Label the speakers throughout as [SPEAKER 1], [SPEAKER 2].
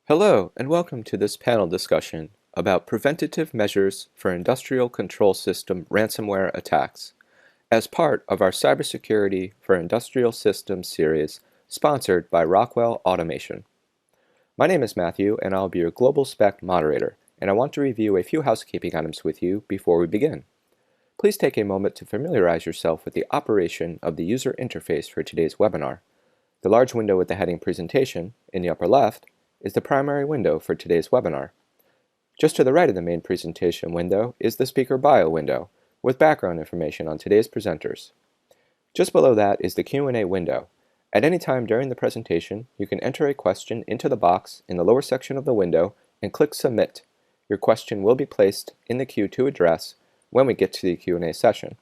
[SPEAKER 1] Hello, and welcome to this panel discussion about preventative measures for industrial control system ransomware attacks, as part of our Cybersecurity for Industrial Systems series sponsored by Rockwell Automation. My name is Matthew, and I'll be your Global Spec moderator, and I want to review a few housekeeping items with you before we begin. Please take a moment to familiarize yourself with the operation of the user interface for today's webinar. The large window with the heading Presentation in the upper left is the primary window for today's webinar. Just to the right of the main presentation window is the speaker bio window with background information on today's presenters. Just below that is the Q&A window. At any time during the presentation, you can enter a question into the box in the lower section of the window and click Submit. Your question will be placed in the queue to address when we get to the Q&A session.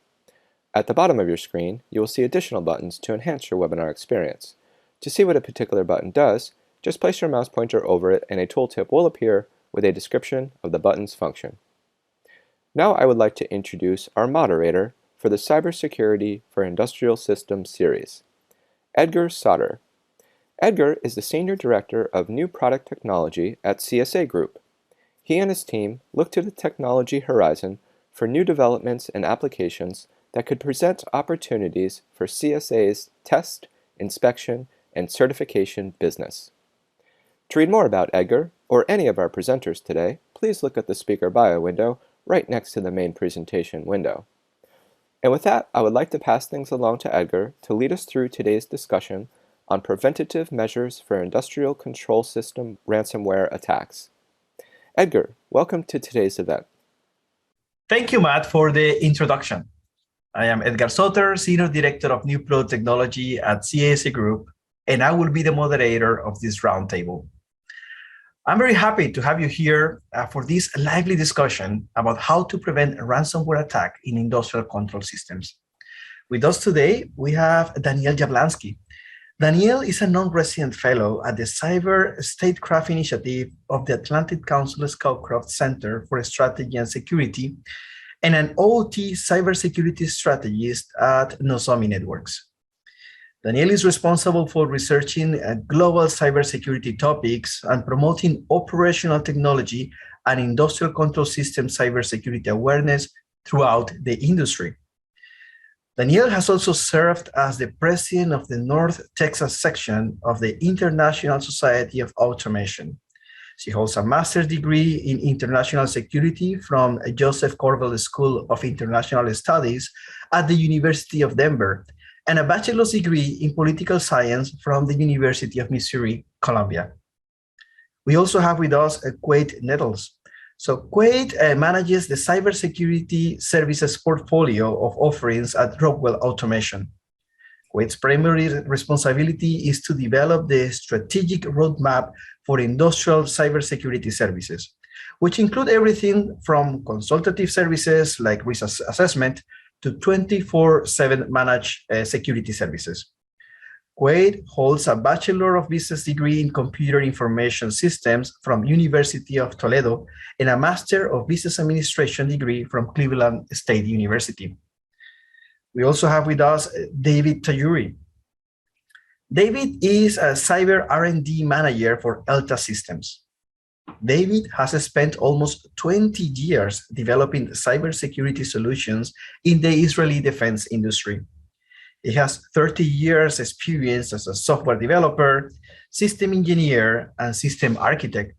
[SPEAKER 1] At the bottom of your screen, you will see additional buttons to enhance your webinar experience. To see what a particular button does, just place your mouse pointer over it and a tooltip will appear with a description of the button's function. Now I would like to introduce our moderator for the Cybersecurity for Industrial Systems series, Edgar Sauter. Edgar is the Senior Director of New Product Technology at CSA Group. He and his team look to the technology horizon for new developments and applications that could present opportunities for CSA's test, inspection, and certification business. To read more about Edgar, or any of our presenters today, please look at the speaker bio window right next to the main presentation window. And with that, I would like to pass things along to Edgar to lead us through today's discussion on preventative measures for industrial control system ransomware attacks. Edgar, welcome to today's event.
[SPEAKER 2] Thank you, Matt, for the introduction. I am Edgar Sauter, Senior Director of New Product Technology at CSA Group, and I will be the moderator of this roundtable. I'm very happy to have you here for this lively discussion about how to prevent a ransomware attack in industrial control systems. With us today, we have Daniel Jablansky. Daniel is a non-resident fellow at the Cyber Statecraft Initiative of the Atlantic Council Scowcroft Center for Strategy and Security and an OT cybersecurity strategist at Nozomi Networks. Daniel is responsible for researching global cybersecurity topics and promoting operational technology and industrial control system cybersecurity awareness throughout the industry. Daniel has also served as the president of the North Texas section of the International Society of Automation. She holds a master's degree in international security from Joseph Corvell School of International Studies at the University of Denver, and a bachelor's degree in political science from the University of Missouri, Columbia. We also have with us Quade Nettles. So Quade manages the cybersecurity services portfolio of offerings at Rockwell Automation. Quade's primary responsibility is to develop the strategic roadmap for industrial cybersecurity services, which include everything from consultative services like risk assessment to 24/7 managed security services. Quade holds a Bachelor of Business degree in Computer Information Systems from University of Toledo and a Master of Business Administration degree from Cleveland State University. We also have with us David Tajuri. David is a Cyber R&D Manager for Elta Systems. David has spent almost 20 years developing cybersecurity solutions in the Israeli defense industry. He has 30 years experience as a software developer, system engineer, and system architect.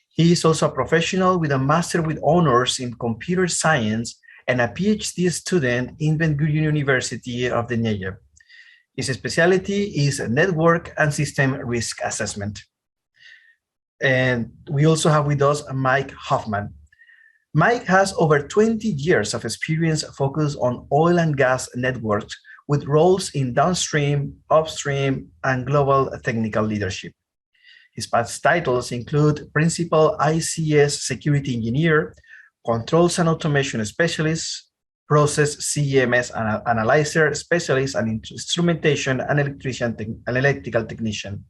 [SPEAKER 2] He is also a professional with a Master with Honors in Computer Science and a PhD student in Ben Gurion University of the Negev. His specialty is network and system risk assessment. And we also have with us Mike Hoffman. Mike has over 20 years of experience focused on oil and gas networks with roles in downstream, upstream, and global technical leadership. His past titles include Principal ICS Security Engineer, Controls and Automation Specialist, Process CMS Analyzer Specialist, and Instrumentation and Electrical Technician.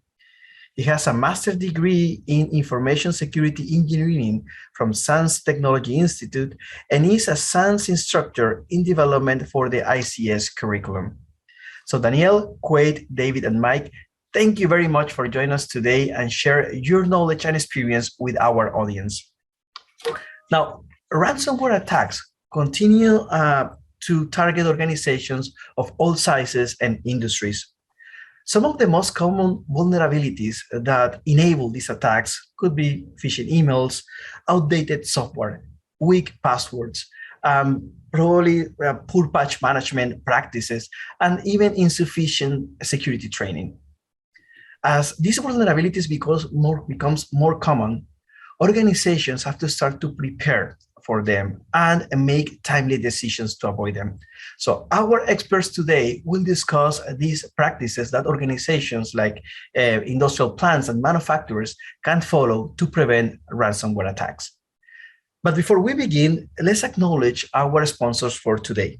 [SPEAKER 2] He has a master's degree in Information Security Engineering from SANS Technology Institute and is a SANS instructor in development for the ICS curriculum. So Daniel, Quade, David, and Mike, Thank you very much for joining us today and share your knowledge and experience with our audience. Now, ransomware attacks continue to target organizations of all sizes and industries. Some of the most common vulnerabilities that enable these attacks could be phishing emails, outdated software, weak passwords, probably poor patch management practices, and even insufficient security training. As these vulnerabilities becomes more common, organizations have to start to prepare for them and make timely decisions to avoid them. So our experts today will discuss these practices that organizations like industrial plants and manufacturers can follow to prevent ransomware attacks. But before we begin, let's acknowledge our sponsors for today.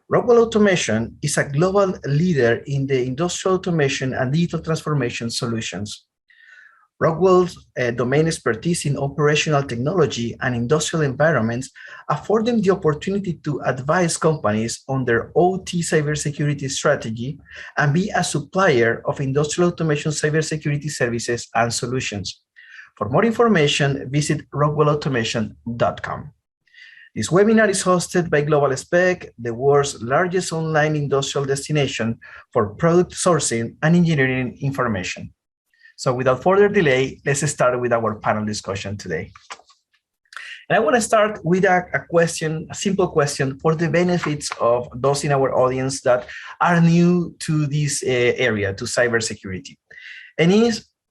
[SPEAKER 2] Rockwell Automation is a global leader in the industrial automation and digital transformation solutions. Rockwell's domain expertise in operational technology and industrial environments afford them the opportunity to advise companies on their OT cybersecurity strategy and be a supplier of industrial automation cybersecurity services and solutions. For more information, visit rockwellautomation.com. This webinar is hosted by Global Spec, the world's largest online industrial destination for product sourcing and engineering information. So without further delay, let's start with our panel discussion today. And I want to start with a simple question for the benefits of those in our audience that are new to this area, to cybersecurity. And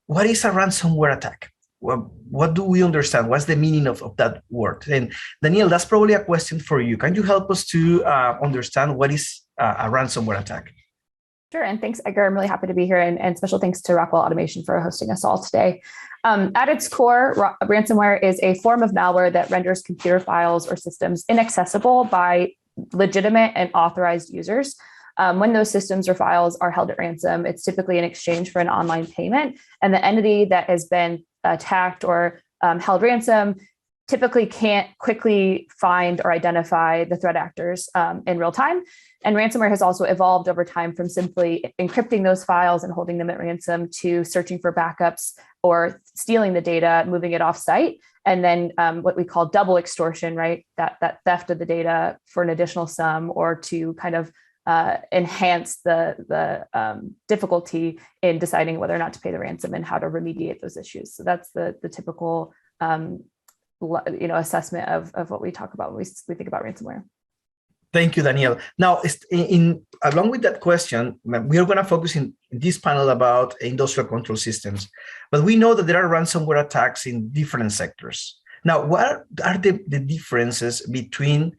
[SPEAKER 2] what is a ransomware attack? Well, what do we understand? What's the meaning of that word? And Daniel, that's probably a question for you. Can you help us to understand what is a ransomware attack?
[SPEAKER 3] Sure, and thanks, Edgar. I'm really happy to be here, and special thanks to Rockwell Automation for hosting us all today. At its core, ransomware is a form of malware that renders computer files or systems inaccessible by legitimate and authorized users. When those systems or files are held at ransom, it's typically in exchange for an online payment, and the entity that has been attacked or held ransom typically can't quickly find or identify the threat actors in real time. And ransomware has also evolved over time from simply encrypting those files and holding them at ransom to searching for backups or stealing the data, moving it offsite, and then what we call double extortion, right? That theft of the data for an additional sum, or to kind of enhance the difficulty in deciding whether or not to pay the ransom and how to remediate those issues. So that's the typical assessment of what we talk about when we think about ransomware.
[SPEAKER 2] Thank you, Daniel. Now, along with that question, we are going to focus in this panel about industrial control systems, but we know that there are ransomware attacks in different sectors. Now, what are the differences between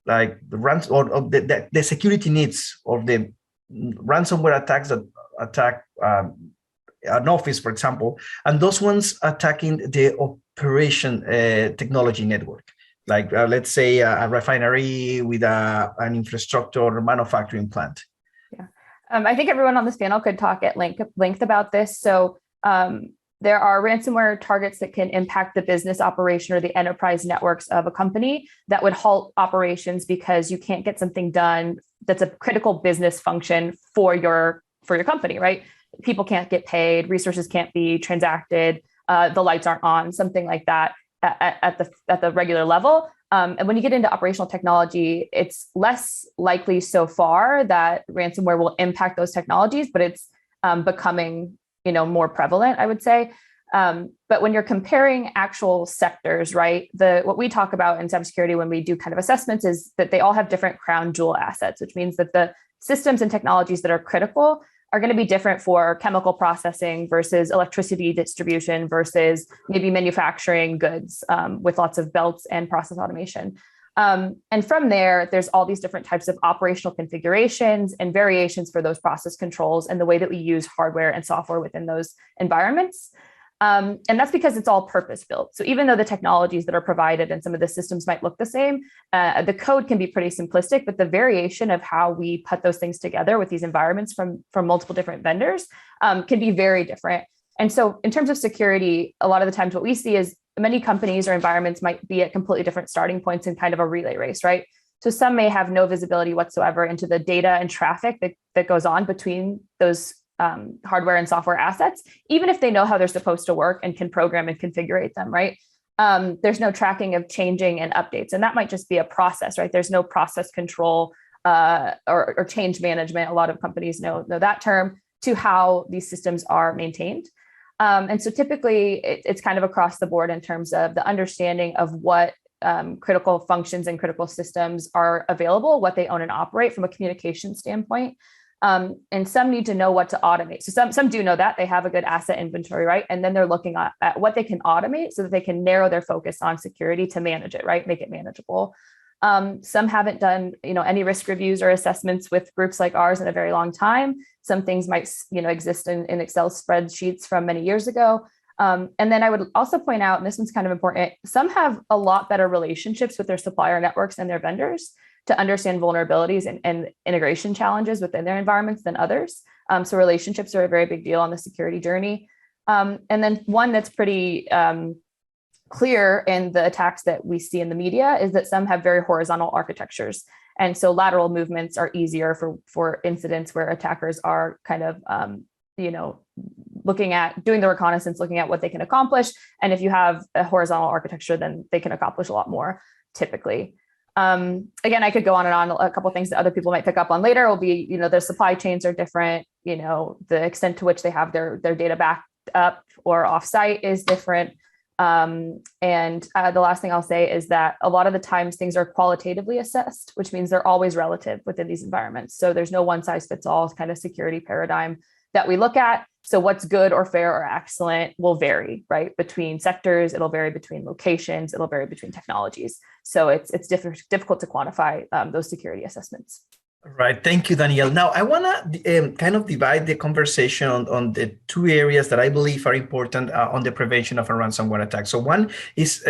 [SPEAKER 2] like the security needs of the ransomware attacks that attack an office, for example, and those ones attacking the operation technology network? Like let's say a refinery with an infrastructure or manufacturing plant.
[SPEAKER 3] Yeah, I think everyone on this panel could talk at length about this. So there are ransomware targets that can impact the business operation or the enterprise networks of a company that would halt operations because you can't get something done that's a critical business function for your company, right? People can't get paid, resources can't be transacted, the lights aren't on, something like that. At the regular level. And when you get into operational technology, it's less likely so far that ransomware will impact those technologies, but it's becoming more prevalent, I would say. But when you're comparing actual sectors, right, what we talk about in cybersecurity when we do kind of assessments is that they all have different crown jewel assets, which means that the systems and technologies that are critical are going to be different for chemical processing versus electricity distribution versus maybe manufacturing goods with lots of belts and process automation. And from there, there's all these different types of operational configurations and variations for those process controls and the way that we use hardware and software within those environments. And that's because it's all purpose built. So even though the technologies that are provided and some of the systems might look the same, the code can be pretty simplistic, but the variation of how we put those things together with these environments from multiple different vendors can be very different. And so in terms of security, a lot of the times what we see is many companies or environments might be at completely different starting points in kind of a relay race, right? So some may have no visibility whatsoever into the data and traffic that goes on between those hardware and software assets, even if they know how they're supposed to work and can program and configure them, right? There's no tracking of changing and updates. And that might just be a process, right? There's no process control or change management. A lot of companies know that term, to how these systems are maintained. And so typically it's kind of across the board in terms of the understanding of what critical functions and critical systems are available, what they own and operate from a communication standpoint. And some need to know what to automate. So some do know that they have a good asset inventory, right? And then they're looking at what they can automate so that they can narrow their focus on security to manage it, right? Make it manageable. Some haven't done, any risk reviews or assessments with groups like ours in a very long time. Some things might, exist in Excel spreadsheets from many years ago. And then I would also point out, and this one's kind of important, some have a lot better relationships with their supplier networks and their vendors to understand vulnerabilities and integration challenges within their environments than others. So relationships are a very big deal on the security journey. And then one that's pretty clear in the attacks that we see in the media is that some have very horizontal architectures. And so lateral movements are easier for incidents where attackers are kind of, looking at doing the reconnaissance, looking at what they can accomplish. And if you have a horizontal architecture, then they can accomplish a lot more typically. Again, I could go on and on. A couple of things that other people might pick up on later will be, the supply chains are different, the extent to which they have their data backed up or offsite is different. And the last thing I'll say is that a lot of the times things are qualitatively assessed, which means they're always relative within these environments. So there's no one size fits all kind of security paradigm that we look at. So what's good or fair or excellent will vary, right? Between sectors, it'll vary between locations, it'll vary between technologies. So it's difficult to quantify those security assessments.
[SPEAKER 2] Right. Thank you, Danielle. Now, I want to kind of divide the conversation on the two areas that I believe are important on the prevention of a ransomware attack. So one is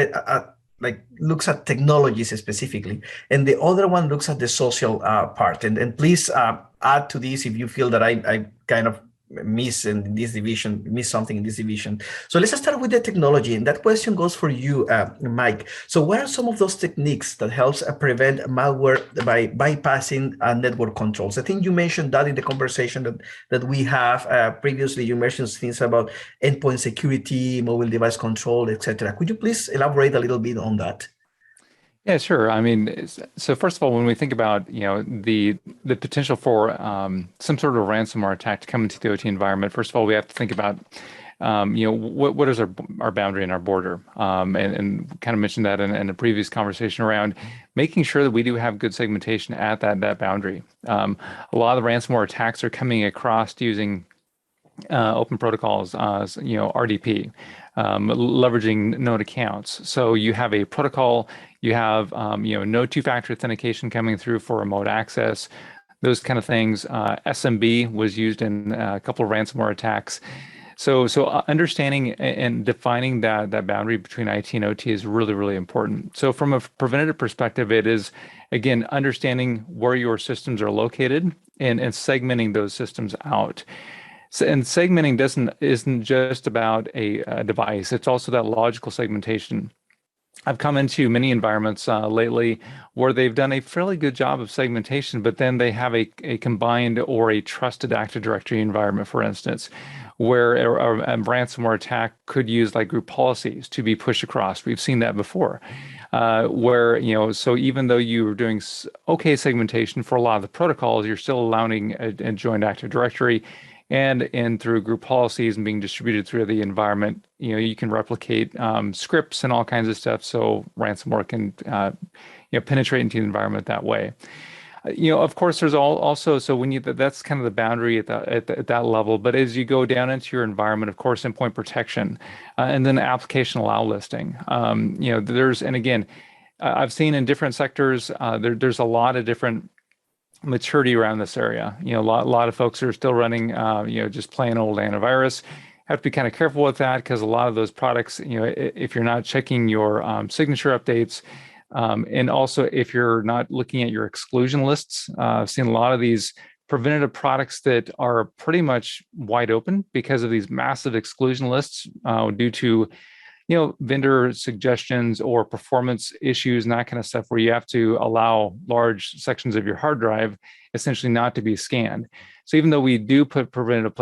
[SPEAKER 2] looks at technologies specifically, and the other one looks at the social part. And please add to this if you feel that I kind of miss something in this division. So let's start with the technology, and that question goes for you, Mike. So what are some of those techniques that helps prevent malware by bypassing network controls? I think you mentioned that in the conversation that we have previously. You mentioned things about endpoint security, mobile device control, etc. Could you please elaborate a little bit on that?
[SPEAKER 4] Yeah, sure. I mean, so first of all, when we think about, the potential for some sort of ransomware attack to come into the OT environment, first of all, we have to think about, what is our boundary and our border, and kind of mentioned that in a previous conversation around making sure that we do have good segmentation at that boundary. A lot of the ransomware attacks are coming across using open protocols, RDP, leveraging known accounts. So you have a protocol, you have no two-factor authentication coming through for remote access, those kind of things. SMB was used in a couple of ransomware attacks. So understanding and defining that boundary between IT and OT is really, really important. So from a preventative perspective, it is, again, understanding where your systems are located and segmenting those systems out. So, and segmenting isn't just about a device. It's also that logical segmentation. I've come into many environments lately where they've done a fairly good job of segmentation, but then they have a combined or a trusted Active Directory environment, for instance, where a ransomware attack could use like group policies to be pushed across. We've seen that before, where, so even though you were doing okay segmentation for a lot of the protocols, you're still allowing a joined Active Directory. And through group policies and being distributed through the environment, you can replicate scripts and all kinds of stuff. So ransomware can penetrate into the environment that way. Of course, there's also so when that's kind of the boundary at that level. But as you go down into your environment, of course, endpoint protection, and then application allow listing. And again, I've seen in different sectors there's a lot of different maturity around this area. A lot of folks are still running, just plain old antivirus. Have to be kind of careful with that because a lot of those products, if you're not checking your signature updates, and also if you're not looking at your exclusion lists, I've seen a lot of these preventative products that are pretty much wide open because of these massive exclusion lists due to vendor suggestions or performance issues and that kind of stuff, where you have to allow large sections of your hard drive essentially not to be scanned. So even though we do put preventative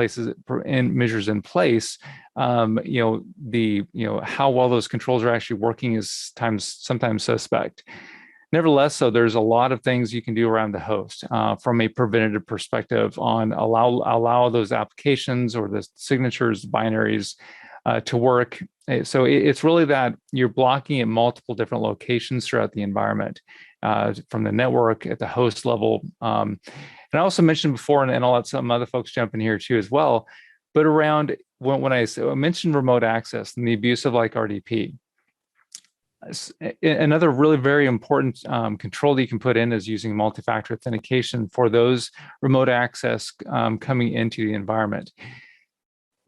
[SPEAKER 4] measures in place, how well those controls are actually working is sometimes suspect. Nevertheless, so there's a lot of things you can do around the host from a preventative perspective on allow those applications or the signatures, binaries to work. So it's really that you're blocking at multiple different locations throughout the environment, from the network at the host level. And I also mentioned before, and I'll let some other folks jump in here too as well, but around when I mentioned remote access and the abuse of like RDP, another really very important control that you can put in is using multi-factor authentication for those remote access coming into the environment.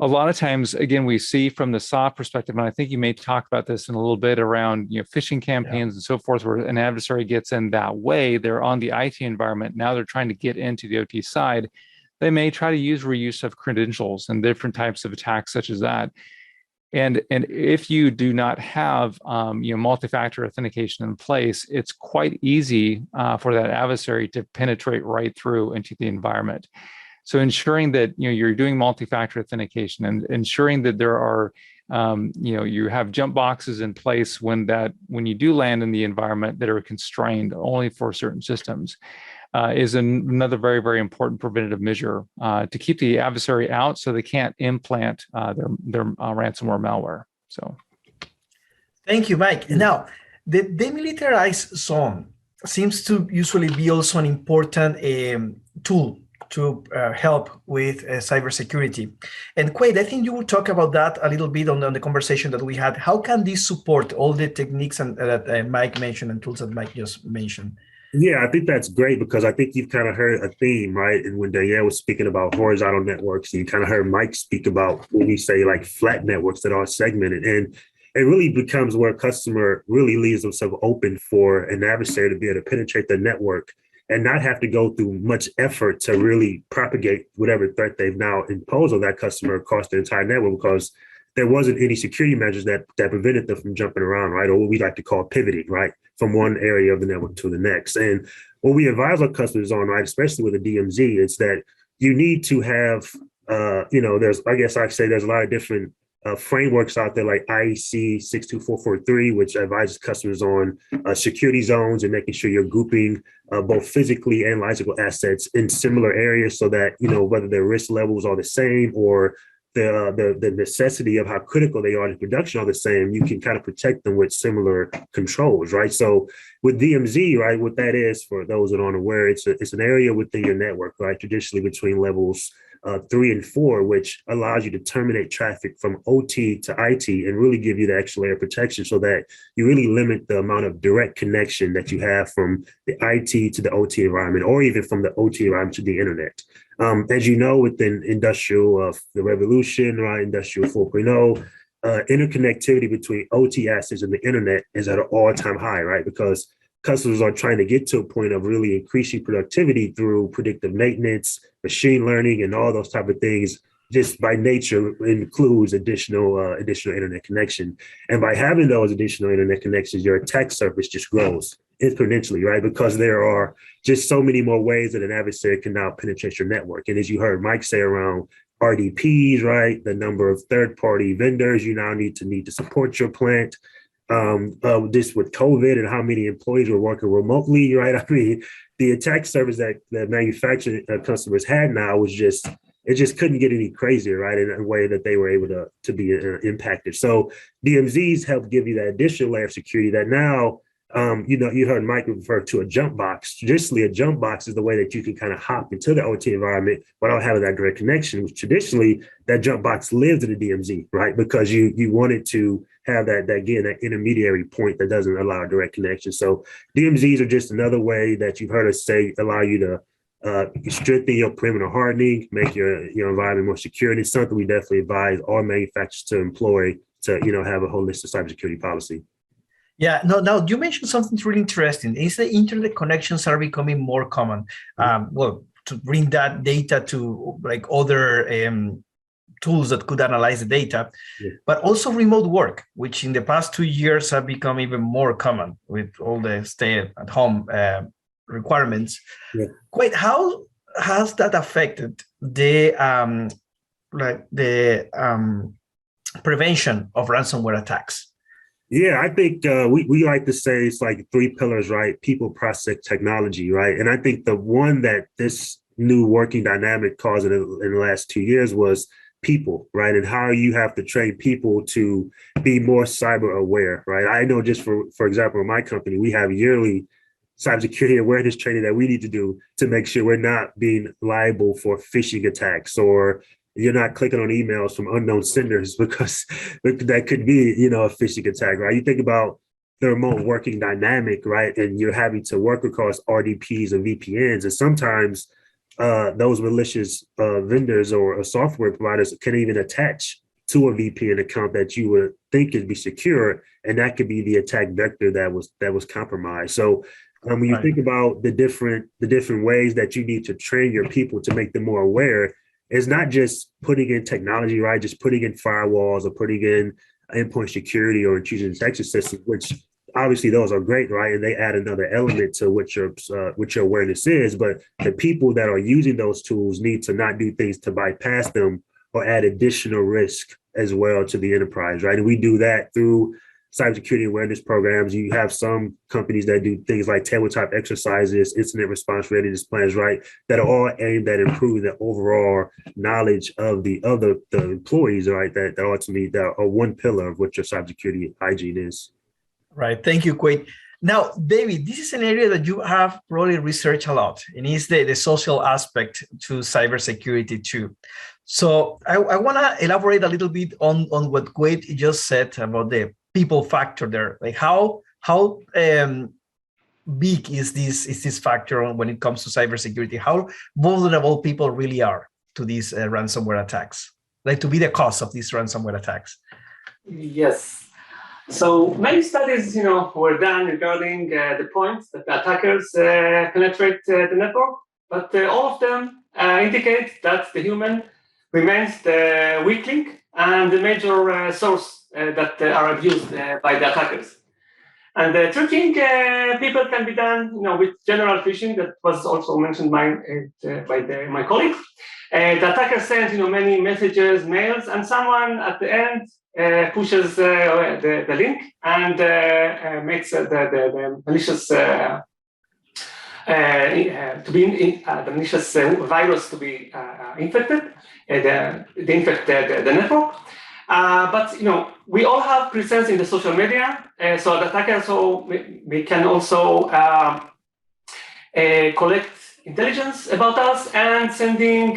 [SPEAKER 4] A lot of times, again, we see from the SOC perspective, and I think you may talk about this in a little bit around phishing campaigns and so forth, where an adversary gets in that way. They're on the IT environment. Now they're trying to get into the OT side. They may try to use reuse of credentials and different types of attacks such as that. And if you do not have multi-factor authentication in place, it's quite easy for that adversary to penetrate right through into the environment. So ensuring that you're doing multi-factor authentication and ensuring that there are you have jump boxes in place when you do land in the environment that are constrained only for certain systems is another very, very important preventative measure to keep the adversary out so they can't implant their ransomware malware. So,
[SPEAKER 2] thank you, Mike. Now, the demilitarized zone seems to usually be also an important tool to help with cybersecurity. And Quade, I think you will talk about that a little bit on the conversation that we had. How can this support all the techniques that Mike mentioned and tools that Mike just mentioned?
[SPEAKER 5] Yeah, I think that's great because I think you've kind of heard a theme, right? And when Danielle was speaking about horizontal networks, you kind of heard Mike speak about when we say like flat networks that are segmented. And it really becomes where a customer really leaves themselves open for an adversary to be able to penetrate the network and not have to go through much effort to really propagate whatever threat they've now imposed on that customer across the entire network, because there wasn't any security measures that prevented them from jumping around, right? Or what we like to call pivoting, right? From one area of the network to the next. And what we advise our customers on, right, especially with a DMZ, is that you need to have, there's a lot of different frameworks out there like IEC 62443, which advises customers on security zones and making sure you're grouping both physically and logical assets in similar areas so that, whether their risk levels are the same or the necessity of how critical they are to production are the same, you can kind of protect them with similar controls, right? So with DMZ, right, what that is, for those that aren't aware, it's an area within your network, right, traditionally between levels 3 and 4, which allows you to terminate traffic from OT to IT and really give you the extra layer of protection so that you really limit the amount of direct connection that you have from the IT to the OT environment, or even from the OT environment to the internet. As you know, within industrial the revolution, right, industrial 4.0, interconnectivity between OT assets and the internet is at an all-time high, right? Because customers are trying to get to a point of really increasing productivity through predictive maintenance, machine learning, and all those type of things. Just by nature includes additional internet connection. And by having those additional internet connections, your attack surface just grows exponentially, right? Because there are just so many more ways that an adversary can now penetrate your network. And as you heard Mike say around RDPs, right, the number of third-party vendors you now need to support your plant. This with COVID and how many employees were working remotely, right? I mean, the attack surface that manufacturing customers had now was just couldn't get any crazier, right? In a way that they were able to be impacted. So DMZs help give you that additional layer of security that now, you heard Mike refer to a jump box. Traditionally, a jump box is the way that you can kind of hop into the OT environment without having that direct connection, which traditionally that jump box lives in the DMZ, right? Because you wanted to have that intermediary point that doesn't allow a direct connection. So DMZs are just another way that you've heard us say allow you to strengthen your perimeter hardening, make your environment more secure. And it's something we definitely advise all manufacturers to employ to have a holistic cybersecurity policy.
[SPEAKER 2] Yeah, no, you mentioned something really interesting. Is the internet connections are becoming more common? To bring that data to like other tools that could analyze the data, but also remote work, which in the past 2 years have become even more common with all the stay-at-home requirements.
[SPEAKER 5] Yeah.
[SPEAKER 2] Quite how has that affected the prevention of ransomware attacks?
[SPEAKER 5] Yeah, I think we like to say it's like 3 pillars, right? People, process, technology, right? And I think the one that this new working dynamic caused in the last 2 years was people, right? And how you have to train people to be more cyber aware, right? I know just for example, in my company, we have yearly cybersecurity awareness training that we need to do to make sure we're not being liable for phishing attacks, or you're not clicking on emails from unknown senders because that could be, a phishing attack, right? You think about the remote working dynamic, right? And you're having to work across RDPs and VPNs. And sometimes those malicious vendors or software providers can even attach to a VPN account that you would think could be secure. And that could be the attack vector that was compromised. So when you think about the different ways that you need to train your people to make them more aware, it's not just putting in technology, right? Just putting in firewalls or putting in endpoint security or intrusion detection systems, which obviously those are great, right? And they add another element to what your awareness is. But the people that are using those tools need to not do things to bypass them or add additional risk as well to the enterprise, right? And we do that through cybersecurity awareness programs. You have some companies that do things like tabletop exercises, incident response readiness plans, right? That are all aimed at improving the overall knowledge of the employees, right? That ultimately that are one pillar of what your cybersecurity hygiene is.
[SPEAKER 2] Right. Thank you, Quade. Now, David, this is an area that you have probably researched a lot, and it's the social aspect to cybersecurity too. So I want to elaborate a little bit on what Quade just said about the people factor there. Like how big is this factor when it comes to cybersecurity? How vulnerable people really are to these ransomware attacks, like to be the cause of these ransomware attacks?
[SPEAKER 6] Yes. So many studies, were done regarding the points that the attackers penetrate the network, but all of them indicate that the human remains the weak link and the major source that are abused by the attackers. And tricking people can be done, with general phishing that was also mentioned by my colleague. The attacker sends, many messages, mails, and someone at the end pushes the link and makes the malicious the malicious virus to be infected, infect the network. But we all have presence in the social media, so the attackers we can also collect intelligence about us and sending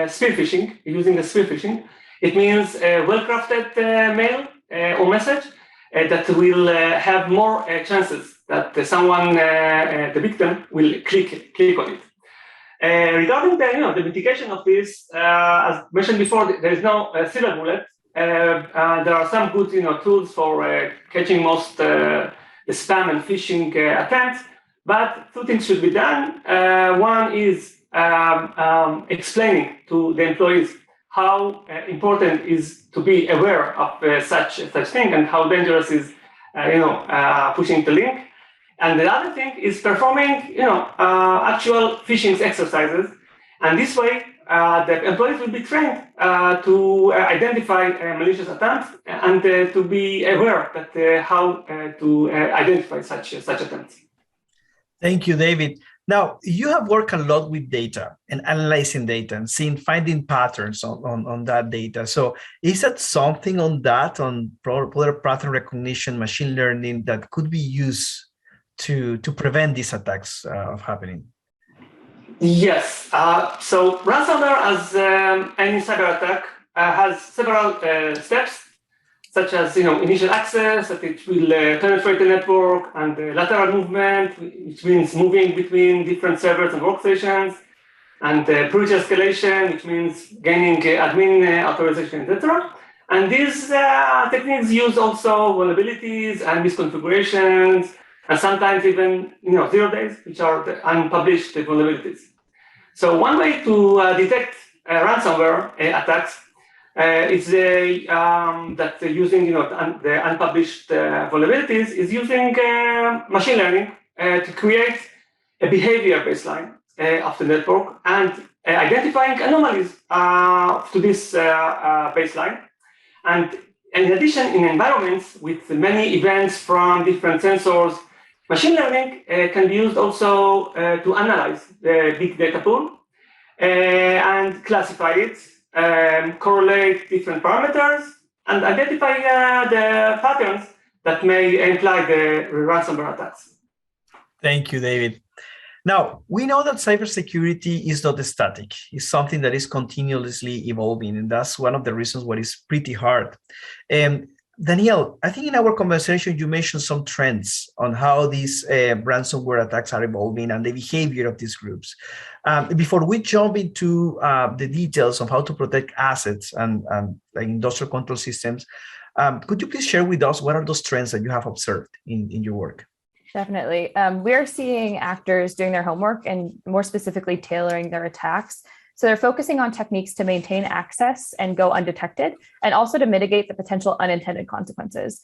[SPEAKER 6] spear phishing, using the spear phishing. It means a well-crafted mail or message that will have more chances that someone, the victim, will click on it. Regarding the mitigation of this, as mentioned before, there is no silver bullet. There are some good tools for catching most the spam and phishing attempts, but 2 things should be done. One is explaining to the employees how important is to be aware of such thing and how dangerous is pushing the link. And the other thing is performing actual phishing exercises, and this way the employees will be trained to identify malicious attempts and to be aware that how to identify such attempts.
[SPEAKER 2] Thank you, David. Now, you have worked a lot with data and analyzing data and finding patterns on that data. So is that something on pattern recognition, machine learning that could be used to prevent these attacks of happening?
[SPEAKER 6] Yes. So ransomware, as any cyber attack, has several steps, such as initial access, that it will penetrate the network, and lateral movement, which means moving between different servers and workstations, and privilege escalation, which means gaining admin authorization, etc. And these techniques use also vulnerabilities and misconfigurations, and sometimes even 0 days, which are the unpublished vulnerabilities. So one way to detect ransomware attacks is that using the unpublished vulnerabilities is using machine learning to create a behavior baseline of the network and identifying anomalies to this baseline. And in addition, in environments with many events from different sensors, machine learning can be used also to analyze the big data pool and classify it, correlate different parameters, and identify the patterns that may imply the ransomware attacks.
[SPEAKER 2] Thank you, David. Now, we know that cybersecurity is not static. It's something that is continuously evolving, and that's one of the reasons why it's pretty hard. Daniel, I think in our conversation, you mentioned some trends on how these ransomware attacks are evolving and the behavior of these groups. Before we jump into the details of how to protect assets and like industrial control systems, could you please share with us what are those trends that you have observed in your work?
[SPEAKER 3] Definitely. We're seeing actors doing their homework and more specifically tailoring their attacks. So they're focusing on techniques to maintain access and go undetected, and also to mitigate the potential unintended consequences.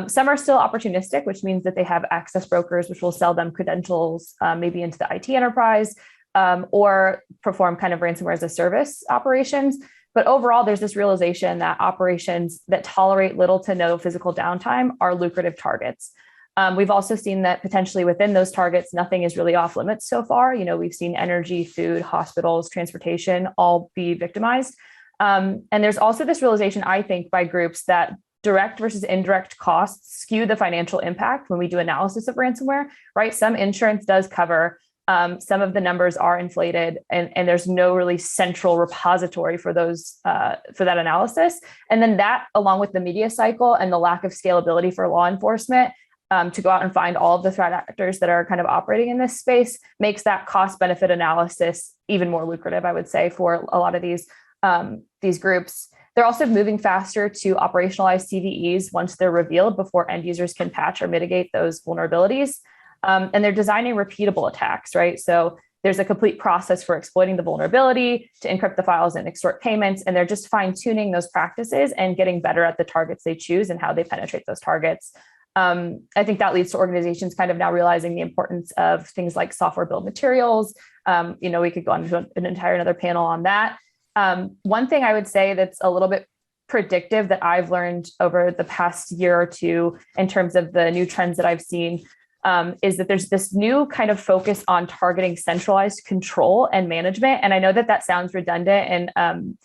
[SPEAKER 3] Some are still opportunistic, which means that they have access brokers, which will sell them credentials, maybe into the IT enterprise, or perform kind of ransomware as a service operations. But overall, there's this realization that operations that tolerate little to no physical downtime are lucrative targets. We've also seen that potentially within those targets, nothing is really off limits so far. You know, we've seen energy, food, hospitals, transportation all be victimized. And there's also this realization, I think, by groups that direct versus indirect costs skew the financial impact when we do analysis of ransomware, right? Some insurance does cover, some of the numbers are inflated, and there's no really central repository for those for that analysis. And then that, along with the media cycle and the lack of scalability for law enforcement, to go out and find all of the threat actors that are kind of operating in this space, makes that cost benefit analysis even more lucrative, I would say, for a lot of these groups. They're also moving faster to operationalize CVEs once they're revealed before end users can patch or mitigate those vulnerabilities. And they're designing repeatable attacks, right? So there's a complete process for exploiting the vulnerability to encrypt the files and extort payments. And they're just fine tuning those practices and getting better at the targets they choose and how they penetrate those targets. I think that leads to organizations kind of now realizing the importance of things like software bill of materials. You know, we could go on to an entire another panel on that. One thing I would say that's a little bit predictive that I've learned over the past year or two in terms of the new trends that I've seen is that there's this new kind of focus on targeting centralized control and management. And I know that that sounds redundant, and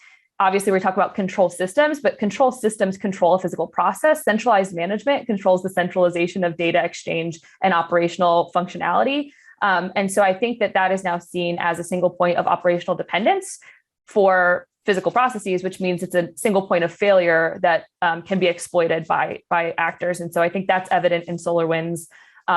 [SPEAKER 3] obviously we talk about control systems, but control systems control a physical process. Centralized management controls the centralization of data exchange and operational functionality. And so I think that that is now seen as a single point of operational dependence for physical processes, which means it's a single point of failure that can be exploited by actors. And so I think that's evident in SolarWinds,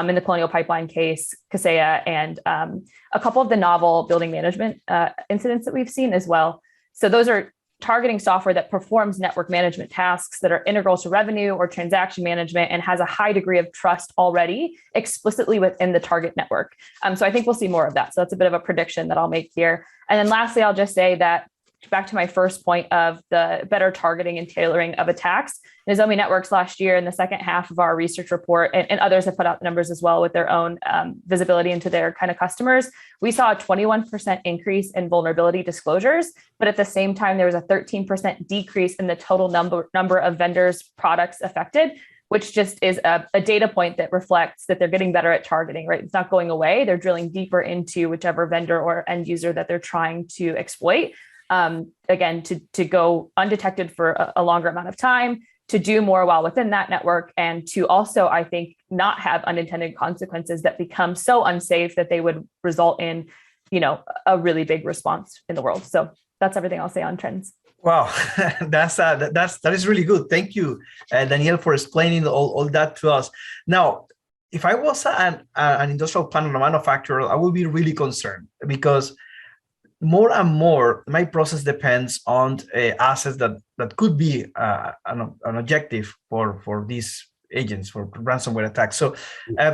[SPEAKER 3] in the Colonial Pipeline case, Kaseya, and a couple of the novel building management incidents that we've seen as well. So those are targeting software that performs network management tasks that are integral to revenue or transaction management and has a high degree of trust already explicitly within the target network. So I think we'll see more of that. So that's a bit of a prediction that I'll make here. And then lastly, I'll just say that back to my first point of the better targeting and tailoring of attacks. Nozomi Networks last year, in the second half of our research report, and others have put out numbers as well with their own visibility into their kind of customers, we saw a 21% increase in vulnerability disclosures, but at the same time, there was a 13% decrease in the total number of vendors' products affected, which just is a data point that reflects that they're getting better at targeting, right? It's not going away. They're drilling deeper into whichever vendor or end user that they're trying to exploit. Again, to go undetected for a longer amount of time, to do more while within that network, and to also, I think, not have unintended consequences that become so unsafe that they would result in, you know, a really big response in the world. So that's everything I'll say on trends.
[SPEAKER 2] Wow, that is really good. Thank you, Daniel, for explaining all that to us. Now, if I was an industrial plant manufacturer, I would be really concerned because more and more, my process depends on assets that could be an objective for these agents, for ransomware attacks. So,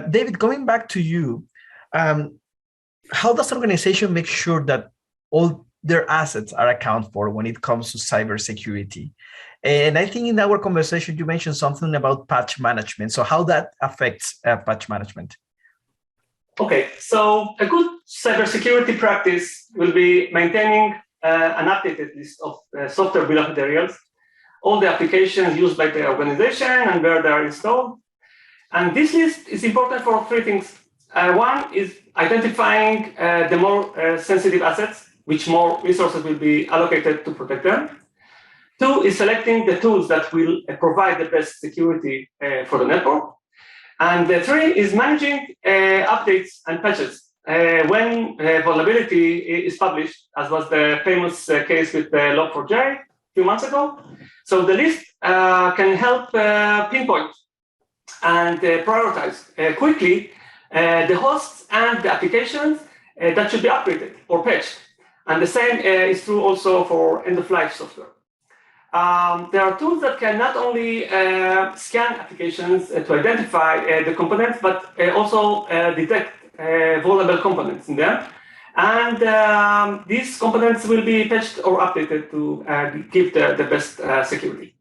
[SPEAKER 2] David, coming back to you, how does the organization make sure that all their assets are accounted for when it comes to cybersecurity? And I think in our conversation, you mentioned something about patch management. So how that affects patch management?
[SPEAKER 6] Okay, so a good cybersecurity practice will be maintaining an updated list of software bill of materials, all the applications used by the organization and where they are installed. And this list is important for three things. One is identifying the more sensitive assets, which more resources will be allocated to protect them. Two is selecting the tools that will provide the best security for the network. And three is managing updates and patches. When vulnerability is published, as was the famous case with Log4j a few months ago. So the list can help pinpoint and prioritize quickly the hosts and the applications that should be upgraded or patched. And the same is true also for end-of-life software. There are tools that can not only scan applications to identify the components, but also detect vulnerable components in them. And these components will be patched or updated to give the best security.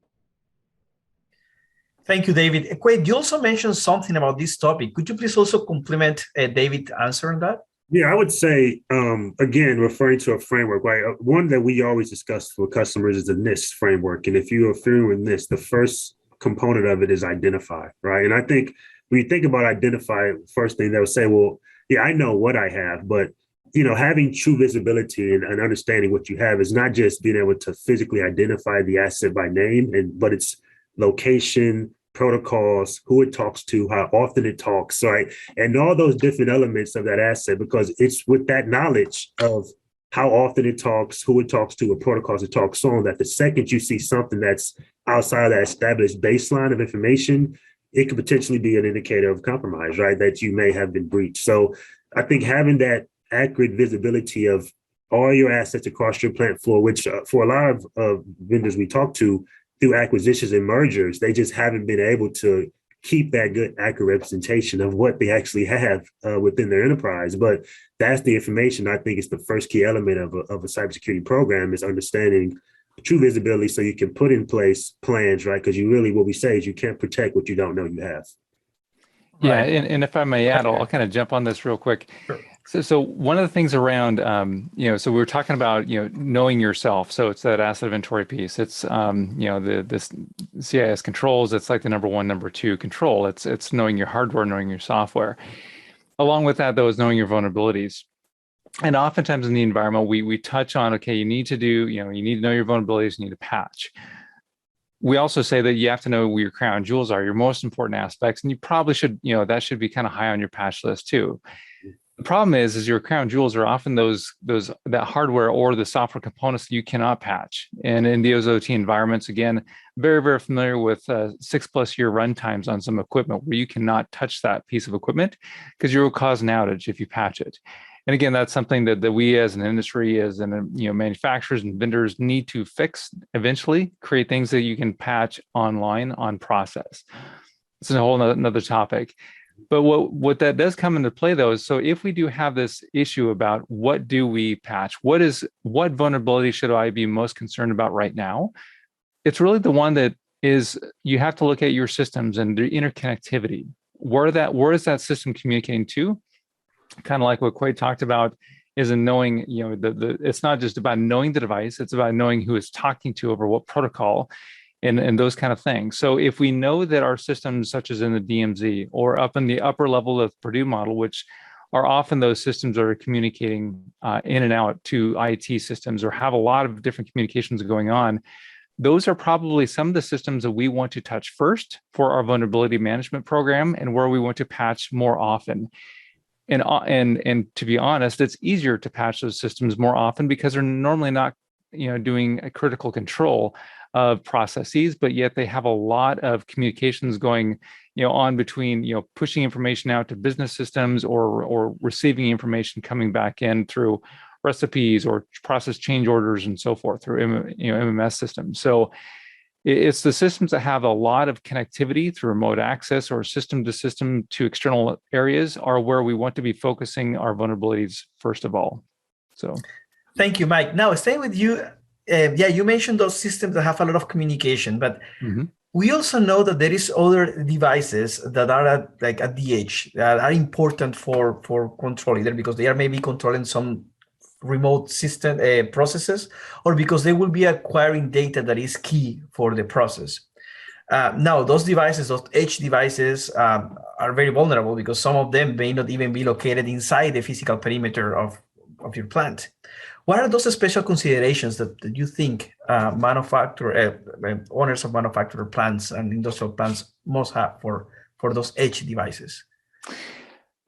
[SPEAKER 2] Thank you, David. Quade, you also mentioned something about this topic. Could you please also complement David's answer on that?
[SPEAKER 5] Yeah, I would say, again, referring to a framework, right? One that we always discuss for customers is the NIST framework. And if you're familiar with NIST, the first component of it is identify, right? And I think when you think about identify, first thing they'll say, well, yeah, I know what I have, but having true visibility and understanding what you have is not just being able to physically identify the asset by name, but it's location, protocols, who it talks to, how often it talks, right? And all those different elements of that asset, because it's with that knowledge of how often it talks, who it talks to, what protocols it talks on, that the second you see something that's outside of that established baseline of information, it could potentially be an indicator of compromise, right? That you may have been breached. So I think having that accurate visibility of all your assets across your plant floor, which for a lot of vendors we talk to, through acquisitions and mergers, they just haven't been able to keep that good, accurate representation of what they actually have within their enterprise. But that's the information I think is the first key element of a cybersecurity program, is understanding true visibility so you can put in place plans, right? Because what we say is you can't protect what you don't know you have.
[SPEAKER 4] Yeah,
[SPEAKER 2] Right.
[SPEAKER 4] and if I may add, I'll kind of jump on this real quick.
[SPEAKER 2] Sure.
[SPEAKER 4] So one of the things around, so we were talking about, knowing yourself. So it's that asset inventory piece. It's, this CIS controls. It's like the number one, number two control. It's knowing your hardware, knowing your software. Along with that, though, is knowing your vulnerabilities. And oftentimes in the environment, we touch on, okay, you need to know your vulnerabilities, you need to patch. We also say that you have to know where your crown jewels are, your most important aspects, and you probably should, that should be kind of high on your patch list too. The problem is your crown jewels are often that hardware or the software components that you cannot patch. And in those OT environments, again, very, very familiar with 6+ year runtimes on some equipment where you cannot touch that piece of equipment because you will cause an outage if you patch it. And again, that's something that we as an industry, as manufacturers and vendors need to fix eventually, create things that you can patch online on process. It's a whole another topic. But what that does come into play, though, is so if we do have this issue about what do we patch, what vulnerability should I be most concerned about right now? It's really the one that is, you have to look at your systems and their interconnectivity. Where is that system communicating to? Kind of like what Quade talked about, is in knowing, it's not just about knowing the device, it's about knowing who it's talking to over what protocol. And those kind of things. So if we know that our systems, such as in the DMZ or up in the upper level of the Purdue model, which are often those systems that are communicating in and out to IT systems or have a lot of different communications going on, those are probably some of the systems that we want to touch first for our vulnerability management program and where we want to patch more often. And to be honest, it's easier to patch those systems more often because they're normally not, doing a critical control of processes, but yet they have a lot of communications going, on between, pushing information out to business systems or receiving information coming back in through recipes or process change orders and so forth through MMS systems. So it's the systems that have a lot of connectivity through remote access or system to system to external areas are where we want to be focusing our vulnerabilities first of all. So,
[SPEAKER 2] thank you, Mike. Now, staying with you, you mentioned those systems that have a lot of communication, but We also know that there is other devices that are at the edge that are important for control, either because they are maybe controlling some remote system processes, or because they will be acquiring data that is key for the process. Now, those devices, those edge devices, are very vulnerable because some of them may not even be located inside the physical perimeter of your plant. What are those special considerations that you think owners of manufacturer plants and industrial plants must have for those edge devices?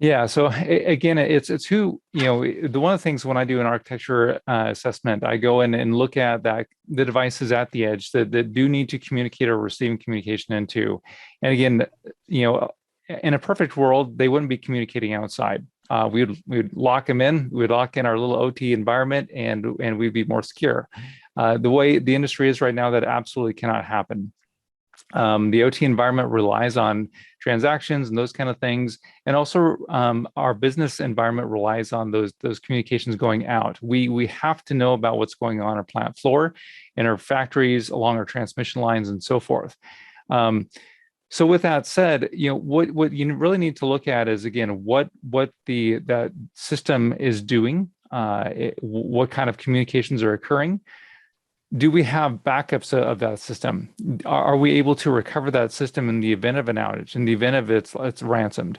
[SPEAKER 4] Yeah. So again, it's who, the one of the things when I do an architecture assessment, I go in and look at the devices at the edge that do need to communicate or receive communication into. And again, in a perfect world, they wouldn't be communicating outside. We'd lock them in, we'd lock in our little OT environment, and we'd be more secure. The way the industry is right now, that absolutely cannot happen. The OT environment relies on transactions and those kind of things. And also our business environment relies on those communications going out. We have to know about what's going on our plant floor, in our factories, along our transmission lines, and so forth. So with that said, what you really need to look at is, again, what that system is doing, what kind of communications are occurring. Do we have backups of that system? Are we able to recover that system in the event of an outage, in the event of it's ransomed?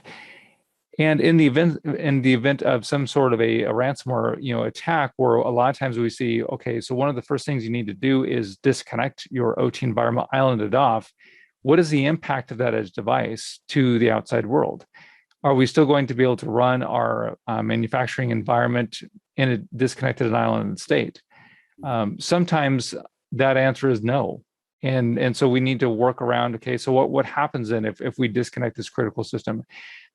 [SPEAKER 4] And in the event of some sort of a ransomware attack, where a lot of times we see, okay, so one of the first things you need to do is disconnect your OT environment, island it off. What is the impact of that edge device to the outside world? Are we still going to be able to run our manufacturing environment in a disconnected and islanded state? Sometimes that answer is no. And so we need to work around, okay, so what happens then if we disconnect this critical system?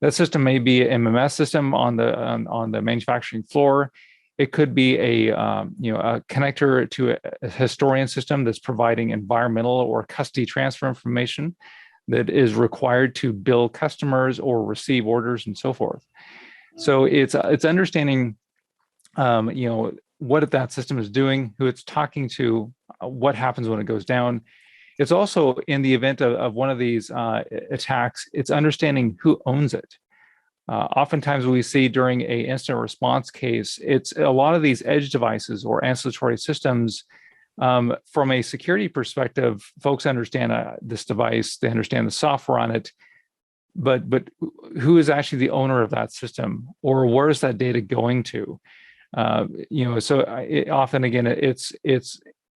[SPEAKER 4] That system may be an MMS system on the manufacturing floor. It could be a connector to a historian system that's providing environmental or custody transfer information that is required to bill customers or receive orders and so forth. So it's understanding, what that system is doing, who it's talking to, what happens when it goes down. It's also, in the event of one of these attacks, it's understanding who owns it. Oftentimes we see during a incident response case, it's a lot of these edge devices or ancillary systems. From a security perspective, folks understand this device, they understand the software on it, but who is actually the owner of that system, or where is that data going to? So often, again, it's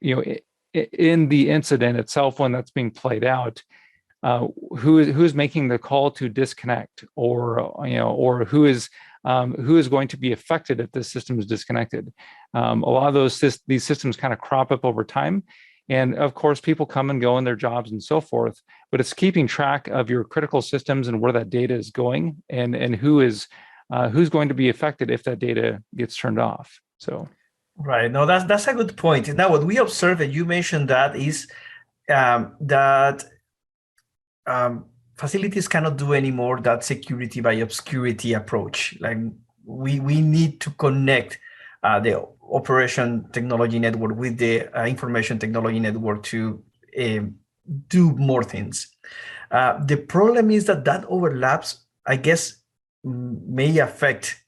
[SPEAKER 4] in the incident itself, when that's being played out, who's making the call to disconnect, or who is going to be affected if this system is disconnected. A lot of these systems kind of crop up over time, and of course people come and go in their jobs and so forth, but it's keeping track of your critical systems and where that data is going, and who's going to be affected if that data gets turned off. So
[SPEAKER 2] right. No, that's a good point. Now, what we observe, and you mentioned that, is that facilities cannot do anymore that security by obscurity approach. Like we need to connect the operation technology network with the information technology network to do more things. The problem is that overlaps, I guess, may affect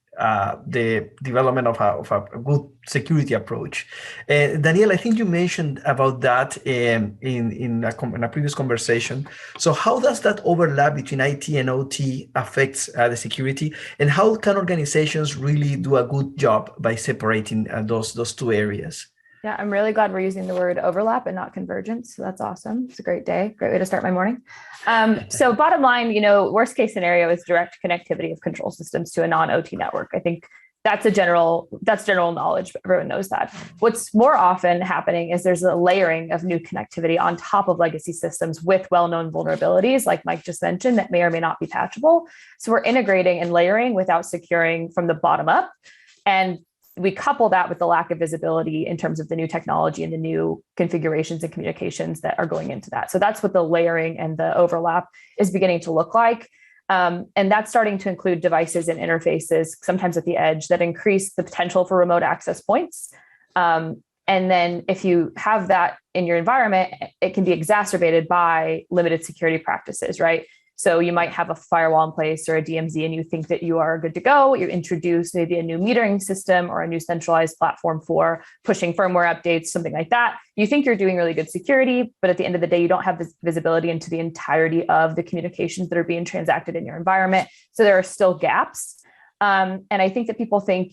[SPEAKER 2] the development of a good security approach. Daniel, I think you mentioned about that in a previous conversation. So how does that overlap between IT and OT affects the security, and how can organizations really do a good job by separating those two areas?
[SPEAKER 3] Yeah, I'm really glad we're using the word overlap and not convergence. So that's awesome. It's a great day. Great way to start my morning. So bottom line, worst case scenario is direct connectivity of control systems to a non-OT network. I think that's general knowledge. Everyone knows that. What's more often happening is there's a layering of new connectivity on top of legacy systems with well-known vulnerabilities, like Mike just mentioned, that may or may not be patchable. So we're integrating and layering without securing from the bottom up. And we couple that with the lack of visibility in terms of the new technology and the new configurations and communications that are going into that. So that's what the layering and the overlap is beginning to look like. And that's starting to include devices and interfaces, sometimes at the edge, that increase the potential for remote access points. And And then if you have that in your environment, it can be exacerbated by limited security practices, right? So you might have a firewall in place or a DMZ and you think that you are good to go. You introduce maybe a new metering system or a new centralized platform for pushing firmware updates, something like that. You think you're doing really good security, but at the end of the day, you don't have this visibility into the entirety of the communications that are being transacted in your environment. So there are still gaps. And I think that people think,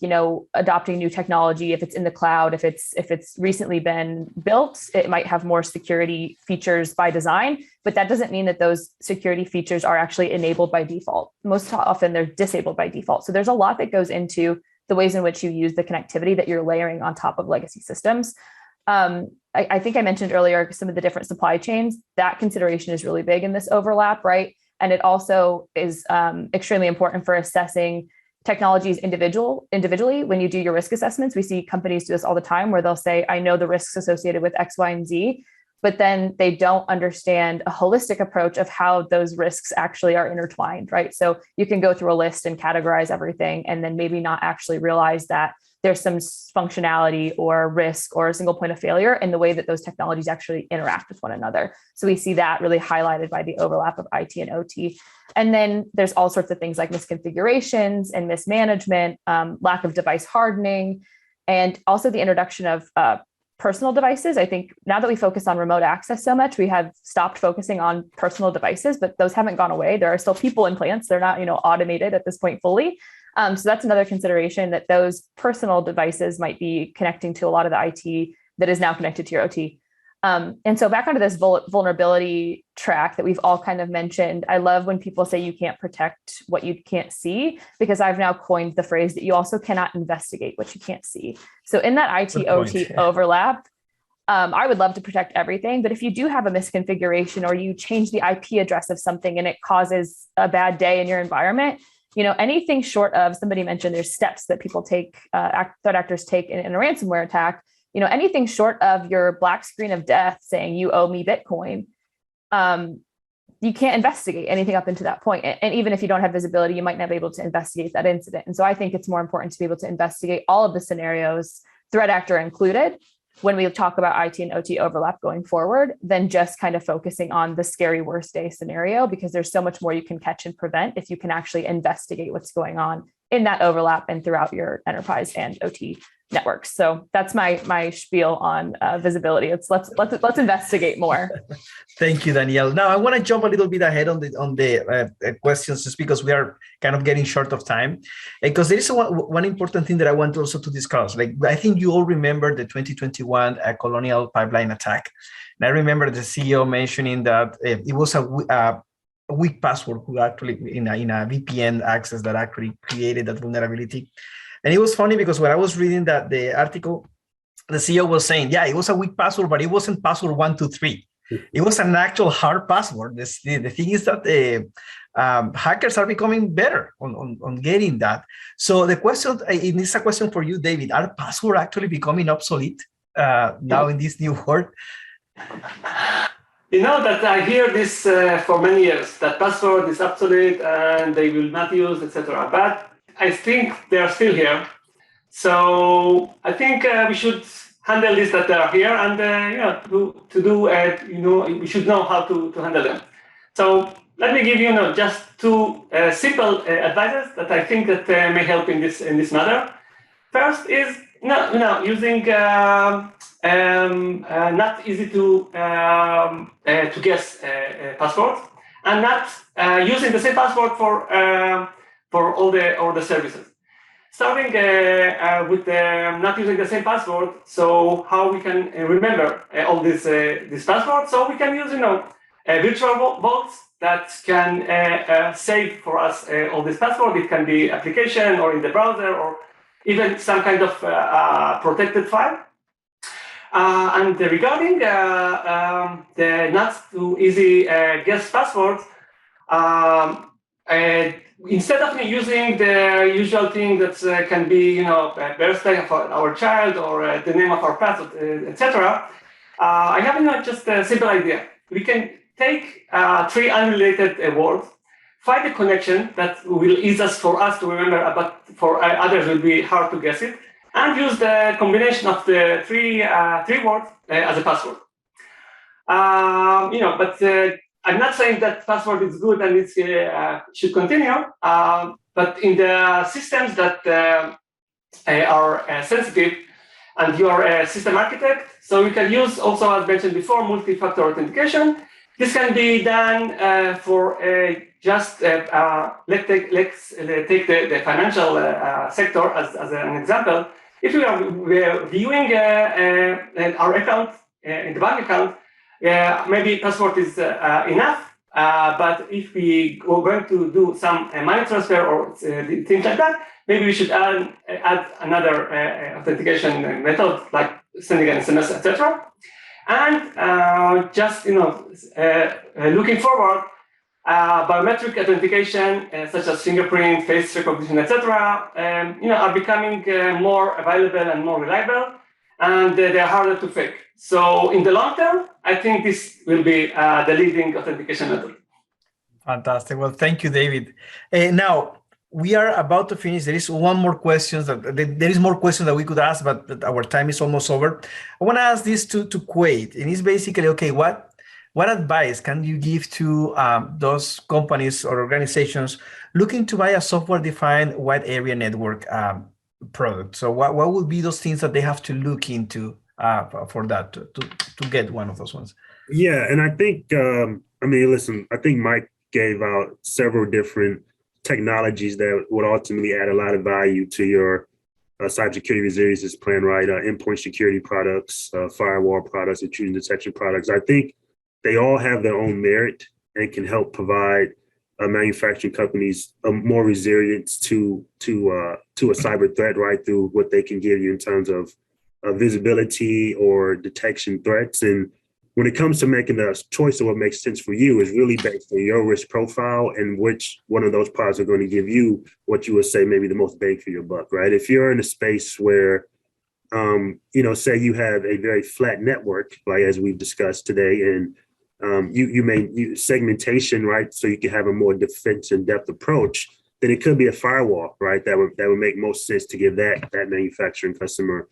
[SPEAKER 3] adopting new technology, if it's in the cloud, if it's recently been built, it might have more security features by design, but that doesn't mean that those security features are actually enabled by default. Most often they're disabled by default. So there's a lot that goes into the ways in which you use the connectivity that you're layering on top of legacy systems. I think I mentioned earlier some of the different supply chains. That consideration is really big in this overlap, right? And it also is extremely important for assessing technologies individually. When you do your risk assessments, we see companies do this all the time where they'll say, I know the risks associated with X, Y, and Z, but then they don't understand a holistic approach of how those risks actually are intertwined, right? So you can go through a list and categorize everything and then maybe not actually realize that there's some functionality or risk or a single point of failure in the way that those technologies actually interact with one another. So we see that really highlighted by the overlap of IT and OT. And then there's all sorts of things like misconfigurations and mismanagement, lack of device hardening, and also the introduction of personal devices. I think now that we focus on remote access so much, we have stopped focusing on personal devices, but those haven't gone away. There are still people in plants. They're not, automated at this point fully. So that's another consideration, that those personal devices might be connecting to a lot of the IT that is now connected to your OT. And so back onto this vulnerability track that we've all kind of mentioned, I love when people say you can't protect what you can't see, because I've now coined the phrase that you also cannot investigate what you can't see. So in that IT-OT overlap, I would love to protect everything, but if you do have a misconfiguration or you change the IP address of something and it causes a bad day in your environment, anything short of, somebody mentioned there's steps that people take, threat actors take in a ransomware attack, anything short of your black screen of death saying you owe me Bitcoin, you can't investigate anything up into that point. And even if you don't have visibility, you might not be able to investigate that incident. And so I think it's more important to be able to investigate all of the scenarios, threat actor included, when we talk about IT and OT overlap going forward, than just kind of focusing on the scary worst day scenario, because there's so much more you can catch and prevent if you can actually investigate what's going on in that overlap and throughout your enterprise and OT networks. So that's my spiel on visibility. Let's investigate more.
[SPEAKER 2] Thank you, Danielle. Now I want to jump a little bit ahead on the questions, just because we are kind of getting short of time. Because there is one important thing that I want also to discuss. Like, I think you all remember the 2021 Colonial Pipeline attack, and I remember the CEO mentioning that it was a weak password who actually in a VPN access that actually created that vulnerability. And it was funny because when I was reading the article, the CEO was saying, yeah, it was a weak password, but it wasn't password 123. It was an actual hard password. The thing is that hackers are becoming better on getting that. So the question, it is a question for you, David, are passwords actually becoming obsolete now in this new world?
[SPEAKER 6] That I hear this for many years, that password is obsolete and they will not use, etc. But I think they are still here. So I think we should handle this that they are here, and we should know how to handle them. So let me give you just two simple advices that I think that may help in this matter. First is using not easy to guess passwords, and not using the same password for all the services. Starting with not using the same password, so how we can remember all this password? So we can use virtual vaults that can save for us all this password. It can be application or in the browser or even some kind of protected file. And regarding the not too easy guess passwords, instead of using the usual thing that can be, birthday of our child or the name of our pet, etc., I have just a simple idea. We can take 3 unrelated words, find a connection that will ease us for us to remember, but for others will be hard to guess it, and use the combination of the three words as a password. But I'm not saying that password is good and it should continue. But in the systems that are sensitive, and you are a system architect, so you can use also, as mentioned before, multi-factor authentication. This can be done for let's take the financial sector as an example. If we are viewing our account in the bank account, maybe password is enough. But if we are going to do some money transfer or things like that, maybe we should add another authentication method, like sending an SMS, etc. And looking forward, biometric authentication, such as fingerprint, face recognition, etc., are becoming more available and more reliable, and they are harder to fake. So in the long term, I think this will be the leading authentication method.
[SPEAKER 2] Fantastic. Well, thank you, David. Now, we are about to finish. There is one more question there is more questions that we could ask, but our time is almost over. I want to ask this to Quaid, and it's basically, okay, what advice can you give to those companies or organizations looking to buy a software-defined wide area network product? So what would be those things that they have to look into for that to get one of those ones?
[SPEAKER 5] Yeah, and I think, I think Mike gave out several different technologies that would ultimately add a lot of value to your cybersecurity resilience plan, right? Endpoint security products, firewall products, intrusion detection products. I think they all have their own merit and can help provide manufacturing companies more resilience to a cyber threat, right? Through what they can give you in terms of visibility or detection threats. And when it comes to making a choice of what makes sense for you, is really based on your risk profile and which one of those products are going to give you what you would say maybe the most bang for your buck, right? If you're in a space where, say you have a very flat network, like as we've discussed today, and you may use segmentation, right? So you can have a more defense in depth approach, then it could be a firewall, right? That would make most sense to give that manufacturing customer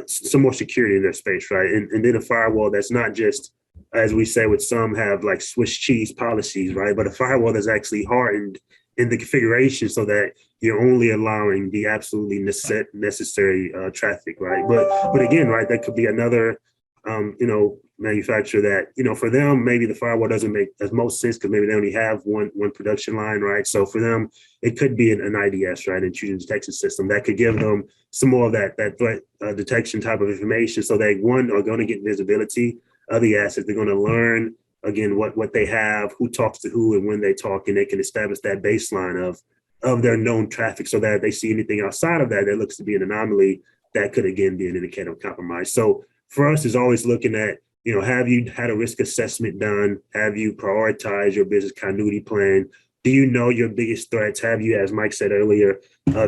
[SPEAKER 5] some more security in their space, right? And then a firewall that's not just, as we say with some, have like Swiss cheese policies, right? But a firewall that's actually hardened in the configuration so that you're only allowing the absolutely necessary traffic, right? But again, right, that could be another, manufacturer that, for them, maybe the firewall doesn't make as most sense because maybe they only have one production line, right? So for them, it could be an IDS, right? Intrusion detection system that could give them some more of that threat detection type of information. So they, one, are going to get visibility of the assets. They're going to learn, again, what they have, who talks to who and when they talk, and they can establish that baseline of their known traffic so that if they see anything outside of that looks to be an anomaly, that could, again, be an indicator of compromise. So for us, is always looking at, have you had a risk assessment done? Have you prioritized your business continuity plan? Do you know your biggest threats? Have you, as Mike said earlier,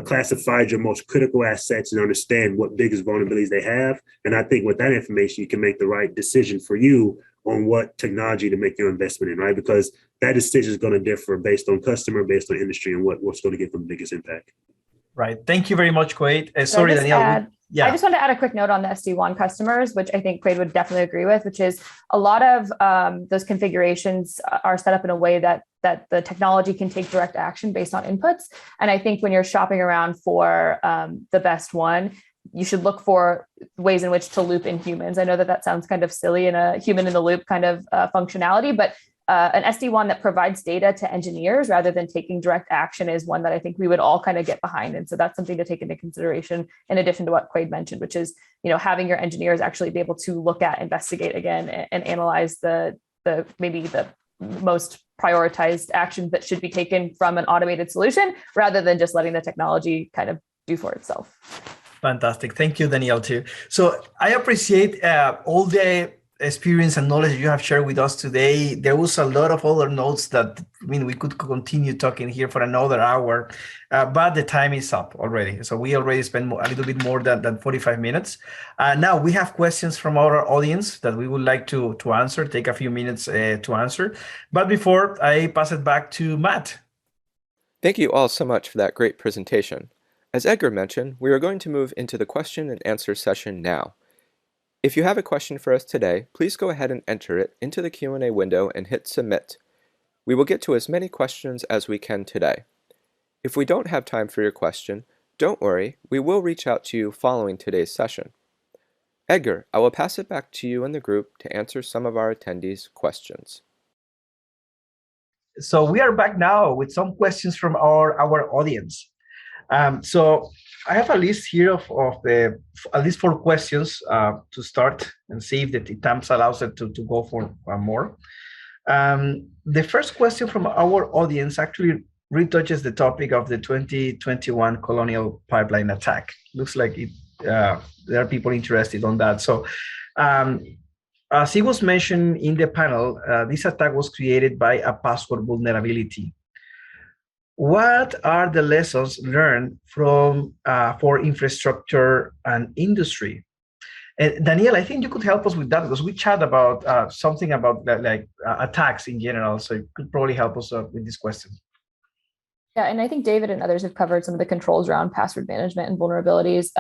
[SPEAKER 5] classified your most critical assets and understand what biggest vulnerabilities they have? And I think with that information, you can make the right decision for you on what technology to make your investment in, right? Because that decision is going to differ based on customer, based on industry, and what's going to give them the biggest impact.
[SPEAKER 2] Right. Thank you very much, Quaid. Sorry, Danielle.
[SPEAKER 3] I just want to add a quick note on the SD-WAN customers, which I think Quaid would definitely agree with, which is a lot of those configurations are set up in a way that the technology can take direct action based on inputs. And I think when you're shopping around for the best one, you should look for ways in which to loop in humans. I know that sounds kind of silly in a human in the loop kind of functionality, but an SD-WAN that provides data to engineers rather than taking direct action is one that I think we would all kind of get behind. And so that's something to take into consideration in addition to what Quaid mentioned, which is, having your engineers actually be able to look at, investigate again, and analyze the maybe the most prioritized actions that should be taken from an automated solution rather than just letting the technology kind of do for itself.
[SPEAKER 2] Fantastic. Thank you, Danielle, too. So I appreciate all the experience and knowledge you have shared with us today. There was a lot of other notes that, we could continue talking here for another hour, but the time is up already. So we already spent a little bit more than 45 minutes. Now we have questions from our audience that we would like to answer, take a few minutes to answer. But before I pass it back to Matt.
[SPEAKER 1] Thank you all so much for that great presentation. As Edgar mentioned, we are going to move into the question and answer session now. If you have a question for us today, please go ahead and enter it into the Q&A window and hit submit. We will get to as many questions as we can today. If we don't have time for your question, don't worry, we will reach out to you following today's session. Edgar, I will pass it back to you and the group to answer some of our attendees' questions.
[SPEAKER 2] So we are back now with some questions from our audience. So I have a list here of at least 4 questions to start and see if the time allows it to go for more. The first question from our audience actually retouches the topic of the 2021 Colonial Pipeline attack. Looks like there are people interested on that. So as it was mentioned in the panel, this attack was created by a password vulnerability. What are the lessons learned from for infrastructure and industry? And Daniel, I think you could help us with that because we chat about something about that, attacks in general. So you could probably help us with this question.
[SPEAKER 3] Yeah, and I think David and others have covered some of the controls around password management and vulnerabilities.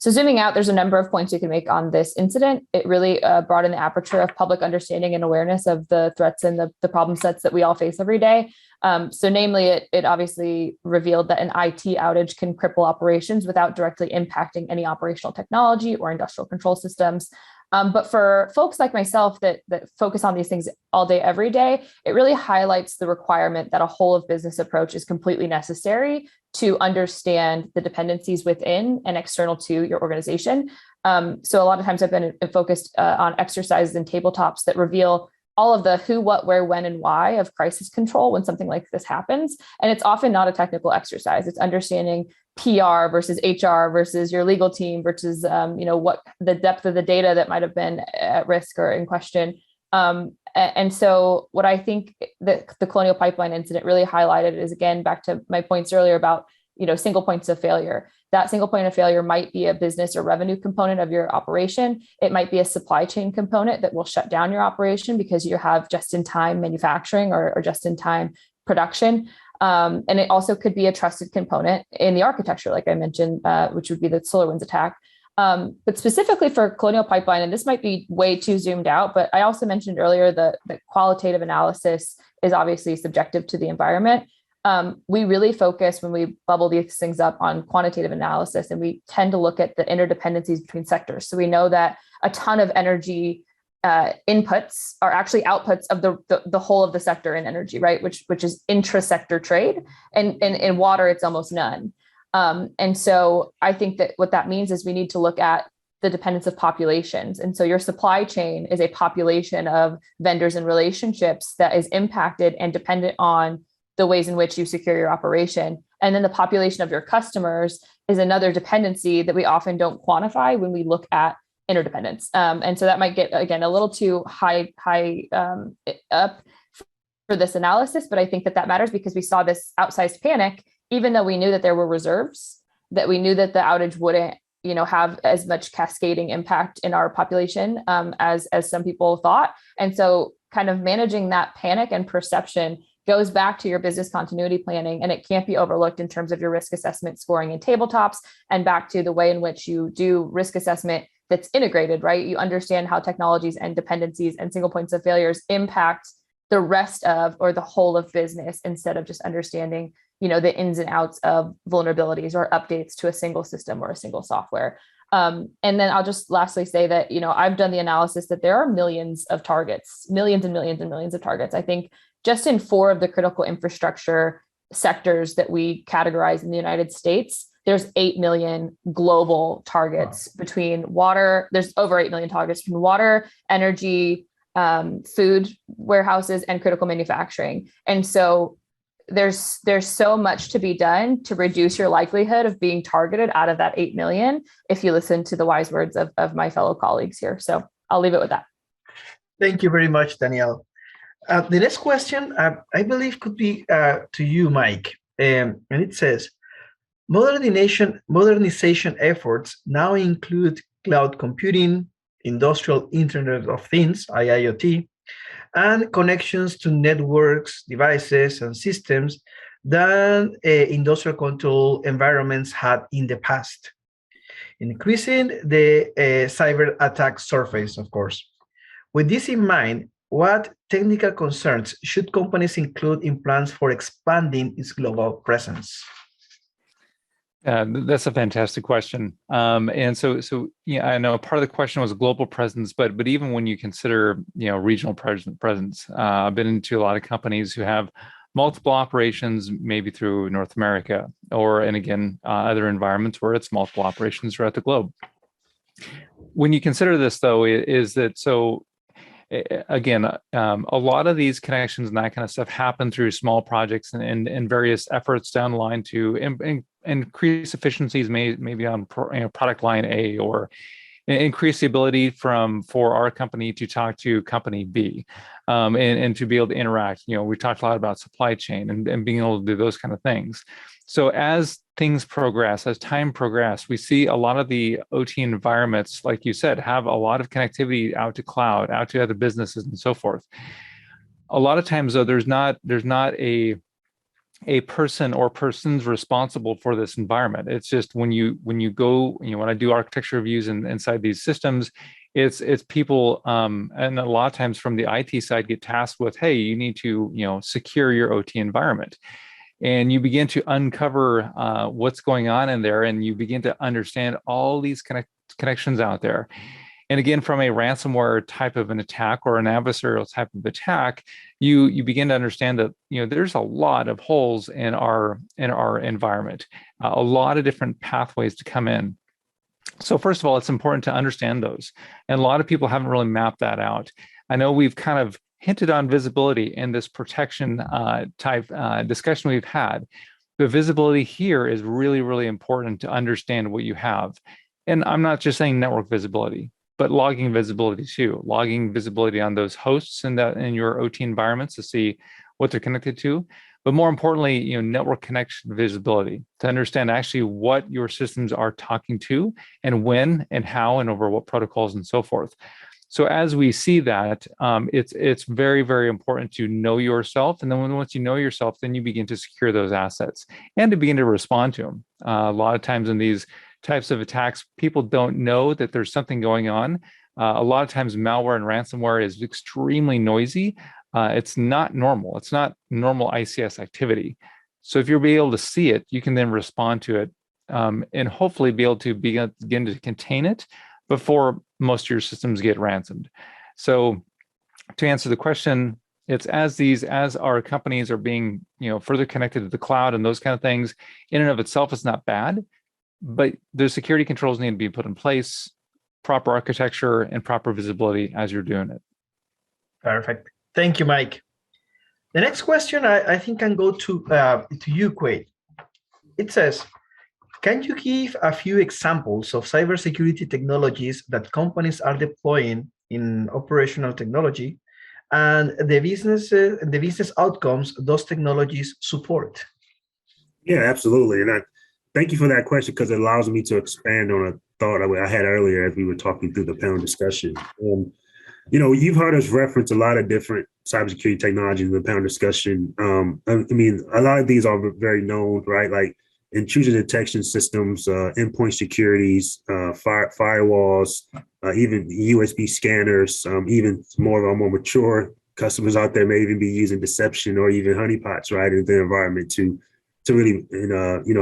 [SPEAKER 3] So zooming out, there's a number of points you can make on this incident. It really broadened the aperture of public understanding and awareness of the threats and the problem sets that we all face every day. So namely, it obviously revealed that an IT outage can cripple operations without directly impacting any operational technology or industrial control systems. But for folks like myself that focus on these things all day, every day, it really highlights the requirement that a whole of business approach is completely necessary to understand the dependencies within and external to your organization. So a lot of times I've been focused on exercises and tabletops that reveal all of the who, what, where, when, and why of crisis control when something like this happens. And it's often not a technical exercise. It's understanding PR versus HR versus your legal team versus, what the depth of the data that might have been at risk or in question. And so what I think that the Colonial Pipeline incident really highlighted is, again, back to my points earlier about, single points of failure. That single point of failure might be a business or revenue component of your operation. It might be a supply chain component that will shut down your operation because you have just-in-time manufacturing or just-in-time production. And it also could be a trusted component in the architecture, like I mentioned, which would be the SolarWinds attack. But specifically for Colonial Pipeline, and this might be way too zoomed out, but I also mentioned earlier that qualitative analysis is obviously subjective to the environment. We really focus when we bubble these things up on quantitative analysis, and we tend to look at the interdependencies between sectors. So we know that a ton of energy inputs are actually outputs of the whole of the sector in energy, right? Which is intra-sector trade, and in water, it's almost none. And so I think that what that means is we need to look at the dependence of populations. And so your supply chain is a population of vendors and relationships that is impacted and dependent on the ways in which you secure your operation. And then the population of your customers is another dependency that we often don't quantify when we look at interdependence. And so that might get, again, a little too high up for this analysis, but I think that matters because we saw this outsized panic, even though we knew that there were reserves, that we knew that the outage wouldn't, have as much cascading impact in our population as some people thought. And so kind of managing that panic and perception goes back to your business continuity planning, and it can't be overlooked in terms of your risk assessment scoring in tabletops, and back to the way in which you do risk assessment that's integrated, right? You understand how technologies and dependencies and single points of failures impact the rest of or the whole of business instead of just understanding, the ins and outs of vulnerabilities or updates to a single system or a single software. And then I'll just lastly say that, I've done the analysis that there are millions of targets, millions and millions and millions of targets. I think just in 4 of the critical infrastructure sectors that we categorize in the United States, there's 8 million global targets between water. There's over 8 million targets between water, energy, food warehouses, and critical manufacturing. And so there's so much to be done to reduce your likelihood of being targeted out of that 8 million, if you listen to the wise words of my fellow colleagues here. So I'll leave it with that. Thank you very much, Danielle. The next question, I believe, could be to you, Mike. And it says, modernization efforts now include cloud computing, industrial Internet of Things, IIoT,
[SPEAKER 2] and connections to networks, devices, and systems than industrial control environments had in the past, increasing the cyber attack surface, of course. With this in mind, what technical concerns should companies include in plans for expanding its global presence?
[SPEAKER 4] That's a fantastic question. And so yeah, I know part of the question was global presence, but even when you consider regional presence, I've been into a lot of companies who have multiple operations, maybe through North America, and again other environments where it's multiple operations throughout the globe. When you consider this, though, is that so. Again, a lot of these connections and that kind of stuff happen through small projects and various efforts down the line to increase efficiencies, maybe on product line A, or increase the ability for our company to talk to company B, and to be able to interact. We talked a lot about supply chain and being able to do those kind of things. So as things progress, as time progress, we see a lot of the OT environments, like you said, have a lot of connectivity out to cloud, out to other businesses, and so forth. A lot of times, though, there's not a person or persons responsible for this environment. It's just when you go, when I do architecture reviews inside these systems, it's people, and a lot of times from the IT side get tasked with, hey, you need to secure your OT environment. And you begin to uncover what's going on in there, and you begin to understand all these connections out there. And again, from a ransomware type of an attack or an adversarial type of attack, you begin to understand that there's a lot of holes in our environment, a lot of different pathways to come in. So first of all, it's important to understand those, and a lot of people haven't really mapped that out. I know we've kind of hinted on visibility in this protection type discussion we've had. But visibility here is really, really important to understand what you have. And I'm not just saying network visibility, but logging visibility too. Logging visibility on those hosts in your OT environments to see what they're connected to. But more importantly, network connection visibility to understand actually what your systems are talking to and when and how and over what protocols and so forth. So as we see that, it's very, very important to know yourself. And then once you know yourself, then you begin to secure those assets and to begin to respond to them. A lot of times in these types of attacks, people don't know that there's something going on. A lot of times malware and ransomware is extremely noisy. It's not normal. It's not normal ICS activity. So if you're able to see it, you can then respond to it, and hopefully be able to begin to contain it before most of your systems get ransomed. So to answer the question, it's as our companies are being further connected to the cloud and those kind of things, in and of itself, it's not bad, but the security controls need to be put in place, proper architecture and proper visibility as you're doing it.
[SPEAKER 2] Perfect. Thank you, Mike. The next question I think can go to you, Quade. It says, can you give a few examples of cybersecurity technologies that companies are deploying in operational technology and the business outcomes those technologies support?
[SPEAKER 5] Yeah, absolutely. And I thank you for that question, because it allows me to expand on a thought I had earlier as we were talking through the panel discussion. You've heard us reference a lot of different cybersecurity technologies in the panel discussion. I mean, a lot of these are very known, right? Like intrusion detection systems, endpoint securities, firewalls, even USB scanners, even more of our more mature customers out there may even be using deception or even honeypots, right, in their environment to really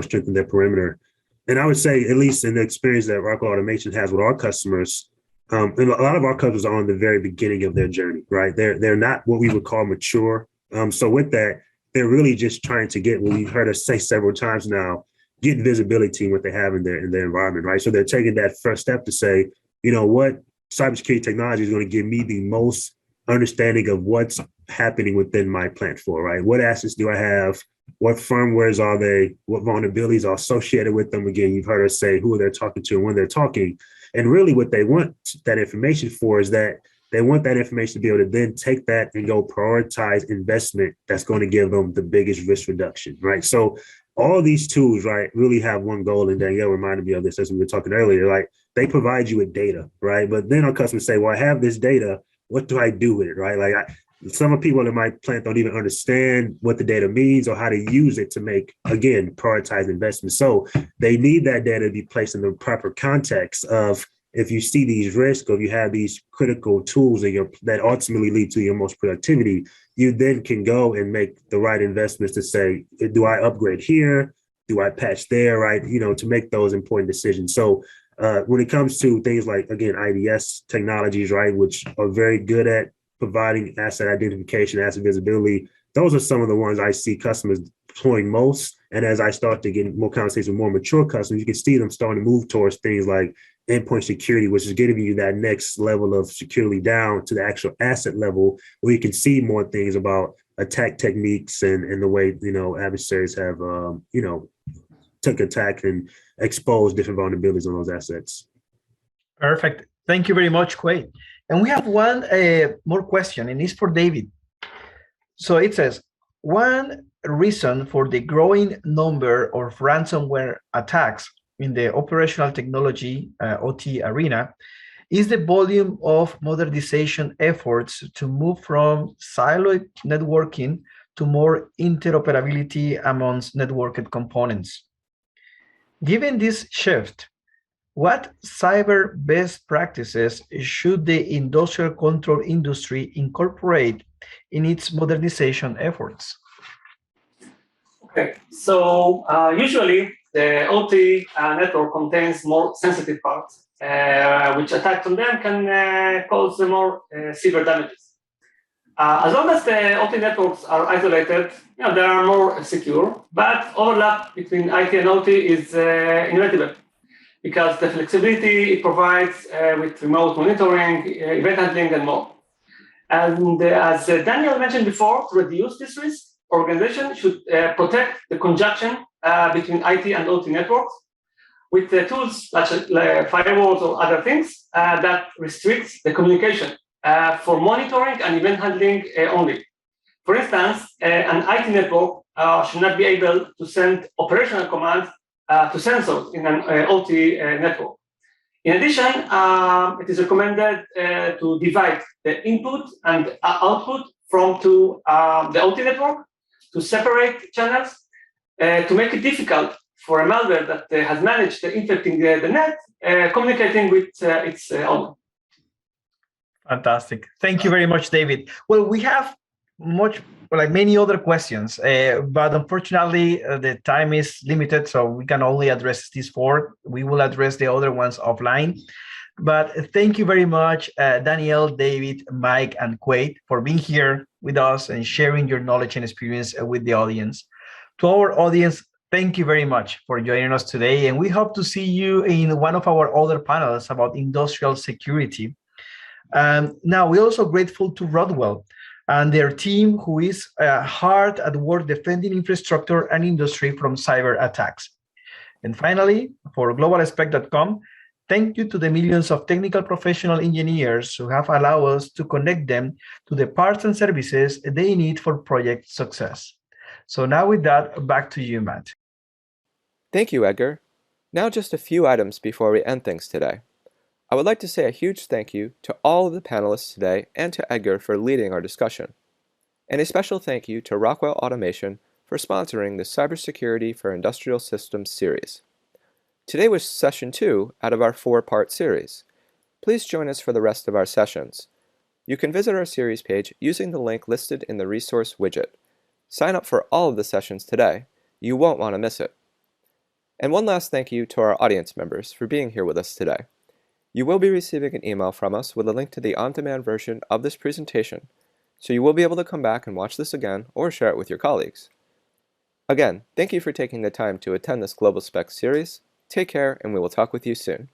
[SPEAKER 5] strengthen their perimeter. And I would say, at least in the experience that Rockwell Automation has with our customers, and a lot of our customers are on the very beginning of their journey, right? They're not what we would call mature. So with that, they're really just trying to get what we've heard us say several times now, get visibility in what they have in their environment, right? So they're taking that first step to say, what cybersecurity technology is going to give me the most understanding of what's happening within my plant floor, right? What assets do I have? What firmwares are they? What vulnerabilities are associated with them? Again, you've heard us say who they're talking to and when they're talking. And really what they want that information for is that they want that information to be able to then take that and go prioritize investment that's going to give them the biggest risk reduction, right? So all these tools, right, really have one goal, and Danielle reminded me of this as we were talking earlier, like they provide you with data, right? But then our customers say, well, I have this data, what do I do with it, right? Some people in my plant don't even understand what the data means or how to use it to make, again, prioritize investments. So they need that data to be placed in the proper context of, if you see these risks or if you have these critical tools that ultimately lead to your most productivity, you then can go and make the right investments to say, do I upgrade here? Do I patch there, right? To make those important decisions. So when it comes to things like, again, IDS technologies, right, which are very good at providing asset identification, asset visibility, those are some of the ones I see customers deploying most. And as I start to get more conversations with more mature customers, you can see them starting to move towards things like endpoint security, which is giving you that next level of security down to the actual asset level, where you can see more things about attack techniques and the way, adversaries have, took attack and expose different vulnerabilities on those assets.
[SPEAKER 2] Perfect. Thank you very much, Quay. And we have one more question, and it's for David. So it says, one reason for the growing number of ransomware attacks in the operational technology OT arena is the volume of modernization efforts to move from siloed networking to more interoperability amongst networked components. Given this shift, what cyber best practices should the industrial control industry incorporate in its modernization efforts?
[SPEAKER 6] Okay, so usually the OT network contains more sensitive parts, which attacks on them can cause more severe damages. As long as the OT networks are isolated, they are more secure, but overlap between IT and OT is inevitable because the flexibility it provides with remote monitoring, event handling, and more. And as Daniel mentioned before, to reduce this risk, organizations should protect the conjunction between IT and OT networks with tools such as firewalls or other things that restricts the communication for monitoring and event handling only. For instance, an IT network should not be able to send operational commands to sensors in an OT network. In addition, it is recommended to divide the input and output from the OT network to separate channels to make it difficult for a malware that has managed infecting the net communicating with its owner.
[SPEAKER 2] Fantastic. Thank you very much, David. Well, we have many other questions, but unfortunately, the time is limited, so we can only address these 4. We will address the other ones offline. But thank you very much, Daniel, David, Mike, and Quade, for being here with us and sharing your knowledge and experience with the audience. To our audience, thank you very much for joining us today, and we hope to see you in one of our other panels about industrial security. Now, we're also grateful to Rodwell and their team, who is hard at work defending infrastructure and industry from cyber attacks. And finally, for globalspec.com, thank you to the millions of technical professional engineers who have allowed us to connect them to the parts and services they need for project success. So now with that, back to you, Matt.
[SPEAKER 1] Thank you, Edgar. Now just a few items before we end things today. I would like to say a huge thank you to all of the panelists today and to Edgar for leading our discussion. And a special thank you to Rockwell Automation for sponsoring the Cybersecurity for Industrial Systems series. Today was session 2 out of our 4-part series. Please join us for the rest of our sessions. You can visit our series page using the link listed in the resource widget. Sign up for all of the sessions today. You won't want to miss it. And one last thank you to our audience members for being here with us today. You will be receiving an email from us with a link to the on-demand version of this presentation, so you will be able to come back and watch this again or share it with your colleagues. Again, thank you for taking the time to attend this Global Spec series. Take care, and we will talk with you soon.